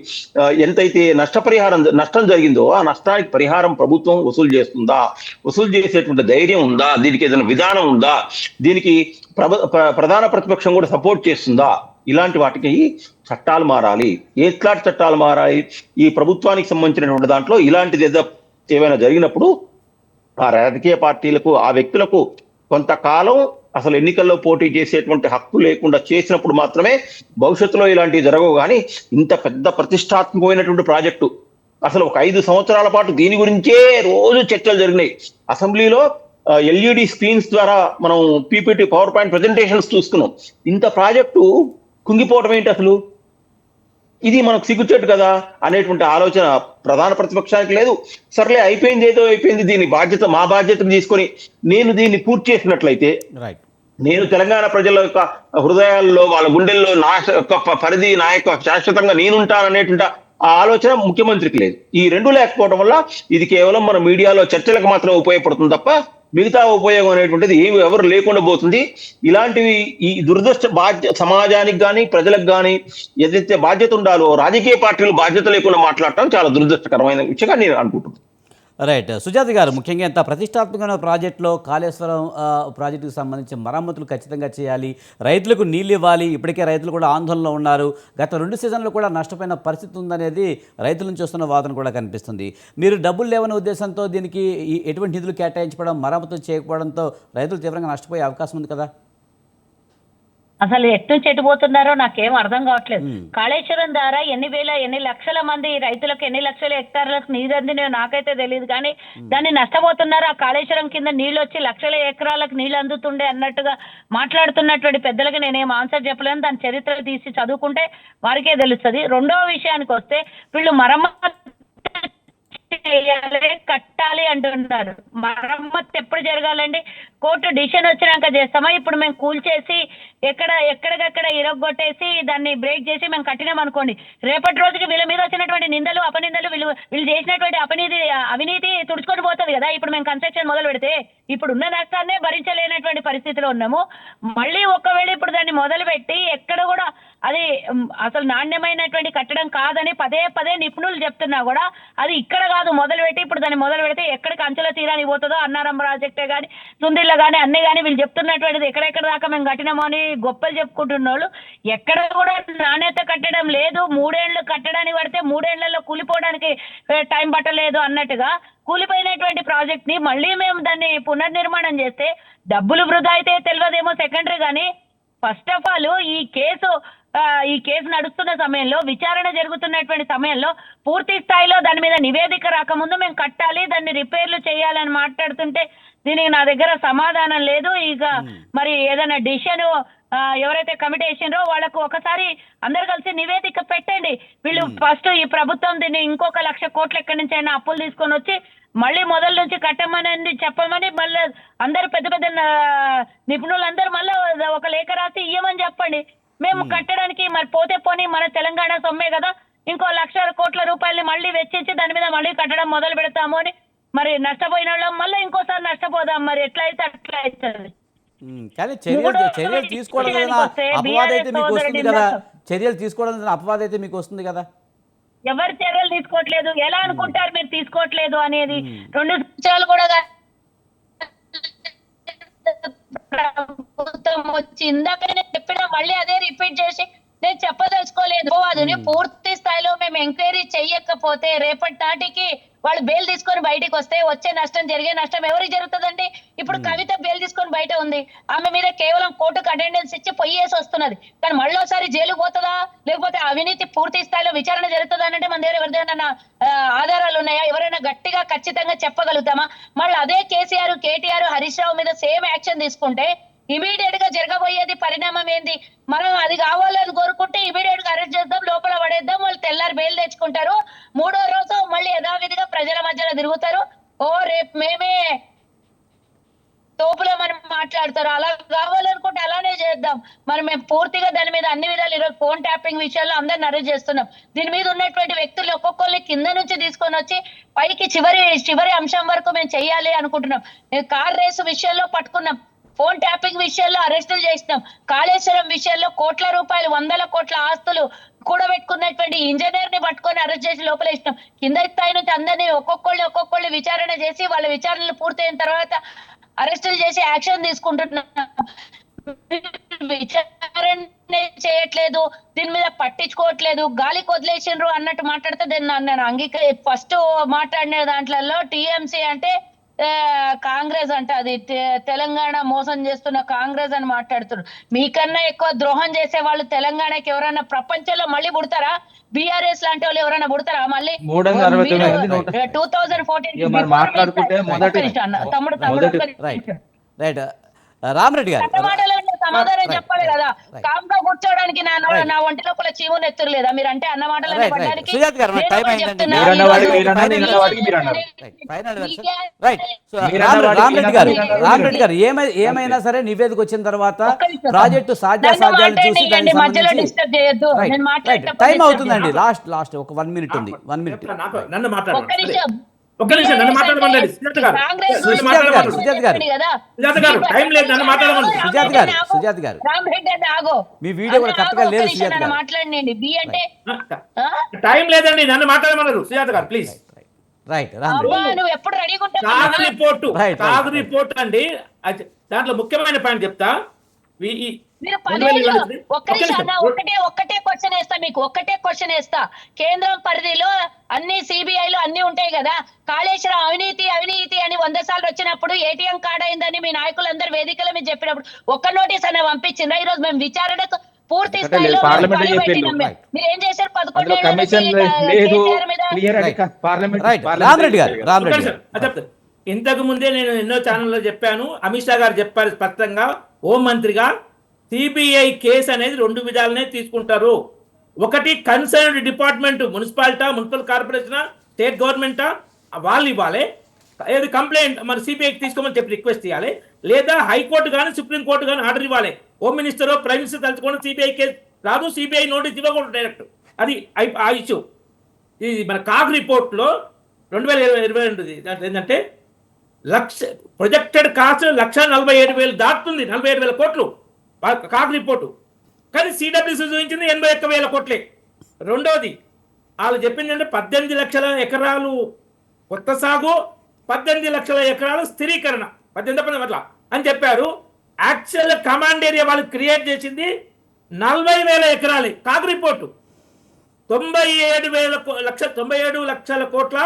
ఎంతైతే నష్టం జరిగిందో ఆ నష్టానికి పరిహారం ప్రభుత్వం వసూలు చేస్తుందా, వసూలు చేసేటువంటి ధైర్యం ఉందా, దీనికి ఏదైనా విధానం ఉందా, దీనికి ప్రధాన ప్రతిపక్షం కూడా సపోర్ట్ చేస్తుందా? ఇలాంటి వాటికి చట్టాలు మారాలి. ఎట్లాంటి చట్టాలు మారాలి? ఈ ప్రభుత్వానికి సంబంధించినటువంటి దాంట్లో ఇలాంటిది ఏమైనా జరిగినప్పుడు ఆ రాజకీయ పార్టీలకు, ఆ వ్యక్తులకు కొంతకాలం అసలు ఎన్నికల్లో పోటీ చేసేటువంటి హక్కు లేకుండా చేసినప్పుడు మాత్రమే భవిష్యత్తులో ఇలాంటివి జరగవు. కానీ ఇంత పెద్ద ప్రతిష్టాత్మకమైనటువంటి ప్రాజెక్టు అసలు ఒక 5 సంవత్సరాల పాటు దీని గురించే రోజు చర్చలు జరిగినాయి. అసెంబ్లీలో ఎల్ఈడి స్క్రీన్స్ ద్వారా మనం పీపీటీ, పవర్ పాయింట్ ప్రెజెంటేషన్స్ చూసుకున్నాం. ఇంత ప్రాజెక్టు కుంగిపోవడం ఏంటి అసలు? ఇది మనకు సిగ్గుచేటు కదా అనేటువంటి ఆలోచన ప్రధాన ప్రతిపక్షానికి లేదు. సర్లే, అయిపోయింది, ఏదో అయిపోయింది, దీని బాధ్యత మా బాధ్యతను తీసుకొని నేను దీన్ని పూర్తి చేసినట్లయితే నేను తెలంగాణ ప్రజల యొక్క హృదయాల్లో, వాళ్ళ గుండెల్లో నా యొక్క పరిధి, నా యొక్క శాశ్వతంగా నేనుంటాననేటువంటి ఆ ఆలోచన ముఖ్యమంత్రికి లేదు. ఈ రెండు లేకపోవడం వల్ల ఇది కేవలం మన మీడియాలో చర్చలకు మాత్రం ఉపయోగపడుతుంది తప్ప మిగతా ఉపయోగం అనేటువంటిది ఎవరు లేకుండా పోతుంది. ఇలాంటివి ఈ దురదృష్ట సమాజానికి కానీ ప్రజలకు కానీ ఏదైతే బాధ్యత ఉండాలో రాజకీయ పార్టీలు బాధ్యత లేకుండా మాట్లాడటం చాలా దురదృష్టకరమైన విషయంగా నేను అనుకుంటున్నాను. రైట్. సుజాత గారు, ముఖ్యంగా ఇంత ప్రతిష్టాత్మకమైన ప్రాజెక్టులో కాళేశ్వరం ప్రాజెక్టుకు సంబంధించి మరమ్మతులు ఖచ్చితంగా చేయాలి, రైతులకు నీళ్ళు ఇవ్వాలి. ఇప్పటికే రైతులు కూడా ఆందోళనలో ఉన్నారు. గత 2 సీజన్లు కూడా నష్టపోయిన పరిస్థితి ఉందనేది రైతుల నుంచి వస్తున్న వాదన కూడా కనిపిస్తుంది. మీరు డబ్బులు లేవనే ఉద్దేశంతో దీనికి ఎటువంటి నిధులు కేటాయించడం, మరమ్మతులు చేయకపోవడంతో రైతులు తీవ్రంగా నష్టపోయే అవకాశం ఉంది కదా? అసలు ఎటు చెట్టుపోతున్నారో నాకేం అర్థం కావట్లేదు. కాళేశ్వరం ద్వారా ఎన్ని లక్షల మంది రైతులకు, ఎన్ని లక్షల హెక్టార్లకు నీరు అందినో నాకైతే తెలియదు. కానీ దాన్ని నష్టపోతున్నారు. ఆ కాళేశ్వరం కింద నీళ్ళు వచ్చి లక్షల ఎకరాలకు నీళ్ళు అందుతుండే అన్నట్టుగా మాట్లాడుతున్నటువంటి పెద్దలకి నేనేం ఆన్సర్ చెప్పలేను. దాని చరిత్ర తీసి చదువుకుంటే వారికే తెలుస్తుంది. రెండవ విషయానికి వస్తే వీళ్ళు మరమ్మతు చేయాలి, కట్టాలి అంటున్నారు. మరమ్మతు ఎప్పుడు జరగాలండి? కోర్టు డిసిషన్ వచ్చినాక చేస్తామా? ఇప్పుడు మేము కూల్చేసి ఎక్కడికక్కడ ఇరగొట్టేసి దాన్ని బ్రేక్ చేసి మేము కట్టినాం అనుకోండి, రేపటి రోజుకి వీళ్ళ మీద వచ్చినటువంటి నిందలు, అపనిందలు, వీళ్ళు చేసినటువంటి అవినీతి తుడుచుకొని పోతుంది కదా. ఇప్పుడు మేము కన్స్ట్రక్షన్ మొదలు పెడితే ఇప్పుడు ఉన్న నష్టాన్నే భరించలేనటువంటి పరిస్థితిలో ఉన్నాము. మళ్ళీ ఒకవేళ ఇప్పుడు దాన్ని మొదలు పెట్టి ఎక్కడ కూడా అది అసలు నాణ్యమైనటువంటి కట్టడం కాదని పదే నిపుణులు చెప్తున్నా కూడా అది ఇక్కడ కాదు మొదలుపెట్టి, ఇప్పుడు దాన్ని మొదలు పెడితే ఎక్కడికి అంచెల తీరానికి పోతుందో, అన్నారం ప్రాజెక్టే కానీ, సుందిల్ల కానీ, అన్నీ కానీ వీళ్ళు చెప్తున్నటువంటిది ఎక్కడెక్కడ దాకా మేము కట్టినామో అని గొప్పలు చెప్పుకుంటున్న వాళ్ళు ఎక్కడ కూడా నాణ్యత కట్టడం లేదు. 3 ఏళ్ళు కట్టడానికి పడితే 3 ఏళ్లలో కూలిపోవడానికి టైం పట్టలేదు అన్నట్టుగా కూలిపోయినటువంటి ప్రాజెక్ట్ ని మళ్ళీ మేము దాన్ని పునర్నిర్మాణం చేస్తే డబ్బులు వృధా అయితే తెలియదేమో సెకండరీ. కానీ ఫస్ట్ ఆఫ్ ఆల్ ఈ కేసు నడుస్తున్న సమయంలో, విచారణ జరుగుతున్నటువంటి సమయంలో పూర్తి స్థాయిలో దాని మీద నివేదిక రాకముందు మేము కట్టాలి, దాన్ని రిపేర్లు చేయాలని మాట్లాడుతుంటే దీనికి నా దగ్గర సమాధానం లేదు. ఇక మరి ఏదైనా డిసిషన్ ఎవరైతే కమిటీ వేసిండ్రో వాళ్ళకు ఒకసారి అందరు కలిసి నివేదిక పెట్టండి. వీళ్ళు ఫస్ట్ ఈ ప్రభుత్వం దీన్ని ఇంకొక 1,00,000 కోట్లు ఎక్కడి నుంచి అయినా అప్పులు తీసుకొని వచ్చి మళ్ళీ మొదల నుంచి కట్టమని చెప్పమని మళ్ళీ అందరు పెద్ద నిపుణులందరూ మళ్ళీ ఒక లేఖ రాసి ఇయ్యమని చెప్పండి. మేము కట్టడానికి మరి పోతే పోనీ మన తెలంగాణ సొమ్మే కదా, ఇంకో 1,00,000 కోట్ల రూపాయలని మళ్ళీ వెచ్చించి దాని మీద మళ్ళీ కట్టడం మొదలు పెడతాము అని మరి నష్టపోయిన వాళ్ళం మళ్ళీ ఇంకోసారి నష్టపోదాం. మరి ఎట్లా అయితే అట్లా అవుతుంది. కానీ చర్యలు తీసుకోవడం అపవాదం అయితే మీకు వస్తుంది కదా, చర్యలు తీసుకోవడం అపవాదం అయితే మీకు వస్తుంది కదా. ఎవరు చర్యలు తీసుకోవట్లేదు, ఎలా అనుకుంటారు మీరు తీసుకోవట్లేదు అనేది? 2 సంవత్సరాలు కూడా ప్రభుత్వం వచ్చి ఇందాక నేను చెప్పిన మళ్ళీ అదే రిపీట్ చేసి నేను చెప్పదలుచుకోలేదు. అది పూర్తి స్థాయిలో మేము ఎంక్వైరీ చెయ్యకపోతే రేపటి నాటికి వాళ్ళు బెయిల్ తీసుకొని బయటికి వస్తే వచ్చే నష్టం, జరిగే నష్టం ఎవరికి జరుగుతుందండి? ఇప్పుడు కవిత బెయిల్ తీసుకొని బయట ఉంది, ఆమె మీద కేవలం కోర్టుకు అటెండెన్స్ ఇచ్చి పొయ్యేసి వస్తున్నది, కానీ మళ్ళీ ఒకసారి జైలు పోతుందా, లేకపోతే అవినీతి పూర్తి స్థాయిలో విచారణ జరుగుతుందా అంటే మన దగ్గర ఎవరిదైనా ఆధారాలు ఉన్నాయా? ఎవరైనా గట్టిగా ఖచ్చితంగా చెప్పగలుగుతామా? మళ్ళీ అదే కేసీఆర్, కేటీఆర్, హరీష్ రావు మీద సేమ్ యాక్షన్ తీసుకుంటే ఇమీడియట్ గా జరగబోయేది పరిణామం ఏంది? మనం అది కావాలని కోరుకుంటే ఇమీడియట్ గా అరెస్ట్ చేద్దాం, లోపల పడేద్దాం, వాళ్ళు తెల్లారి బెయిల్ తెచ్చుకుంటారు, 3వ రోజు మళ్ళీ యథావిధిగా ప్రజల మధ్యలో తిరుగుతారు. ఓ రేపు మేమే తోపులో మనం మాట్లాడతారు. అలా కావాలనుకుంటే అలానే చేద్దాం. మరి మేము పూర్తిగా దాని మీద అన్ని విధాలు ఈరోజు ఫోన్ ట్యాపింగ్ విషయాల్లో అందరిని అరెస్ట్ చేస్తున్నాం. దీని మీద ఉన్నటువంటి వ్యక్తులు ఒక్కొక్కరిని కింద నుంచి తీసుకొని వచ్చి పైకి చివరి అంశం వరకు మేము చెయ్యాలి అనుకుంటున్నాం. కార్ రేసు విషయంలో పట్టుకున్నాం, ఫోన్ ట్యాపింగ్ విషయంలో అరెస్టులు చేసినాం, కాళేశ్వరం విషయంలో కోట్ల రూపాయలు, 100ల కోట్ల ఆస్తులు కూడబెట్టుకున్నటువంటి ఇంజనీర్ ని పట్టుకొని అరెస్ట్ చేసి లోపల ఇచ్చినాం. కింద స్థాయి నుంచి అందరినీ ఒక్కొక్కళ్ళు విచారణ చేసి వాళ్ళ విచారణలు పూర్తయిన తర్వాత అరెస్టులు చేసి యాక్షన్ తీసుకుంటున్నాం. విచారణ చేయట్లేదు, దీని మీద పట్టించుకోవట్లేదు, గాలికి వదిలేసిండ్రు అన్నట్టు మాట్లాడితే నేను ఫస్ట్ మాట్లాడిన దాంట్లో టీఎంసీ అంటే కాంగ్రెస్ అంట, అది తెలంగాణ మోసం చేస్తున్న కాంగ్రెస్ అని మాట్లాడుతున్నారు. మీకన్నా ఎక్కువ ద్రోహం చేసే వాళ్ళు తెలంగాణకి ఎవరైనా ప్రపంచంలో మళ్ళీ పుడతారా? బీఆర్ఎస్ లాంటి వాళ్ళు ఎవరైనా పుడతారా మళ్ళీ? 2014 తమ్ముడు రైట్ రామరెడ్డి గారు సమాధానం చెప్పాలి కదా. కామ్గా కూర్చోడానికి నా ఒంటి లోపల చీమును ఎత్తురు మీరు అంటే అన్న మాటలు పడడానికి సుజాత్ గారు టైం అయిందండి. రామరెడ్డి గారు ఏమైనా సరే నివేదిక వచ్చిన తర్వాత ప్రాజెక్టు సాధ్యాసాధ్యాలు చూసి దానికి సంబంధించి టైం అవుతుందండి. లాస్ట్ ఒక 1 మినిట్ ఉంది. 1 మినిట్. ఒక్క నిమిషం నన్ను మాట్లాడమనండి. సుజాత గారు మీ వీడియో కూడా కరెక్ట్ గా లేదు. సుజాత గారు మాట్లాడండి. బి అంటే టైం లేదండి, నన్ను మాట్లాడమన్నారు. సుజాత గారు ప్లీజ్. రైట్ నువ్వు ఎప్పుడు రెడీగా కాదు రిపోర్ట్ అండి. దాంట్లో ముఖ్యమైన పాయింట్ చెప్తా. మీరు ఒక్కటే క్వశ్చన్ వేస్తా, మీకు ఒక్కటే క్వశ్చన్ వేస్తా. కేంద్రం పరిధిలో అన్ని సిబిఐలు అన్ని ఉంటాయి కదా, కాళేశ్వరం అవినీతి అని 100 సార్లు వచ్చినప్పుడు ఏటీఎం కార్డ్ అయిందని మీ నాయకులందరూ వేదికల మీద చెప్పినప్పుడు ఒక్క నోటీస్ అన్న పంపించిందా? ఈ రోజు మేము విచారణకు పూర్తి స్థాయిలో మీరు ఏం చేశారు? 11 ఇంతకు ముందే నేను ఎన్నో ఛానల్లో చెప్పాను. అమిత్ షా గారు చెప్పారు స్పష్టంగా, హోం మంత్రిగా, సిబిఐ కేసు అనేది 2 విధాలనే తీసుకుంటారు. ఒకటి concerned department, municipal corporation, state గవర్నమెంటా, వాళ్ళు ఇవ్వాలి. ఏది కంప్లైంట్ మన సిబిఐకి తీసుకోమని చెప్పి రిక్వెస్ట్ చేయాలి, లేదా హైకోర్టు కానీ సుప్రీంకోర్టు కానీ ఆర్డర్ ఇవ్వాలి. హోమ్ మినిస్టర్ ప్రైమ్ మినిస్టర్ తలుచుకోవడం సిబిఐ కేసు రాదు, సిబిఐ నోటీస్ ఇవ్వకూడదు డైరెక్ట్. అది ఆ ఇష్యూ. ఇది మన కాగ్ రిపోర్ట్లో 2022 దాంట్లో ఏంటంటే ప్రొజెక్టెడ్ కాస్ట్ 1,47,000 దాటుతుంది, 47,000 కోట్లు కాగ్ రిపోర్టు. కానీ సిడబ్ల్యూసీ చూపించింది 81,000 కోట్లే. రెండోది వాళ్ళు చెప్పింది అంటే 18 లక్షల ఎకరాలు కొత్త సాగు, 18 లక్షల ఎకరాలు స్థిరీకరణ, 18 అట్లా అని చెప్పారు. యాక్చువల్ కమాండ్ ఏరియా వాళ్ళు క్రియేట్ చేసింది 40,000 ఎకరాలే. కాగ్ రిపోర్టు 97 లక్షల కోట్ల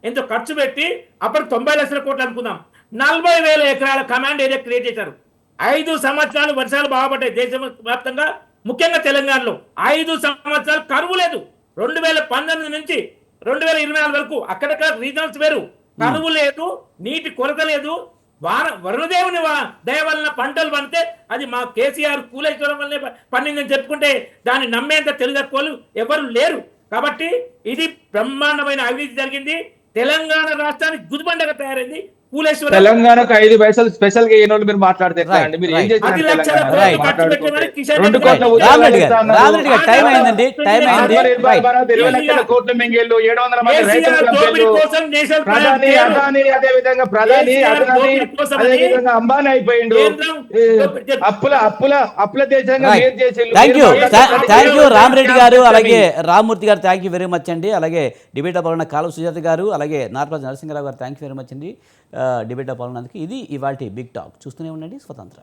ఎంతో ఖర్చు పెట్టి అప్పుడు 90 లక్షల కోట్లు అనుకుందాం, 40,000 ఎకరాల కమాండ్ ఏరియా క్రియేట్ చేశారు. 5 సంవత్సరాలు వర్షాలు బాగుపడ్డాయి దేశం వ్యాప్తంగా, ముఖ్యంగా తెలంగాణలో 5 సంవత్సరాలు కరువు లేదు. 2019 నుంచి 2024 వరకు అక్కడక్కడ రీజనల్స్ వేరు, కరువు లేదు, నీటి కొరత లేదు. వరుణదేవుని దయ వలన పంటలు పండితే అది మా కేసీఆర్ కూలేశ్వరం వల్లనే పండిందని చెప్పుకుంటే దాన్ని నమ్మేంత తెలుగు ఎవరు లేరు. కాబట్టి ఇది బ్రహ్మాండమైన అవినీతి జరిగింది. తెలంగాణ రాష్ట్రానికి గుదిబండగా తయారైంది. తెలంగాణకు 5 పైసలు స్పెషల్ గా ఏనోళ్ళు మీరు మాట్లాడితే మీరు ఏం చేశారు? కోట్ల మెంగేళ్ళు, 700 మంది ప్రధాని అదే విధంగా అంబానీ అయిపోయిండు. అప్పుల దేశంగా థ్యాంక్ యూ రామరెడ్డి గారు, అలాగే రామ్మూర్తి గారు, థ్యాంక్ యూ వెరీ మచ్ అండి. అలాగే డిబేట్ పాల్గొన్న కాలువ సుజాత గారు, అలాగే నార్పల్లి నరసింహరావు గారు, థ్యాంక్ యూ వెరీ మచ్ అండి డిబేట్లో పాల్గొన్నందుకు. ఇది ఇవాల్టి బిగ్ టాక్. చూస్తూనే ఉండండి స్వతంత్ర.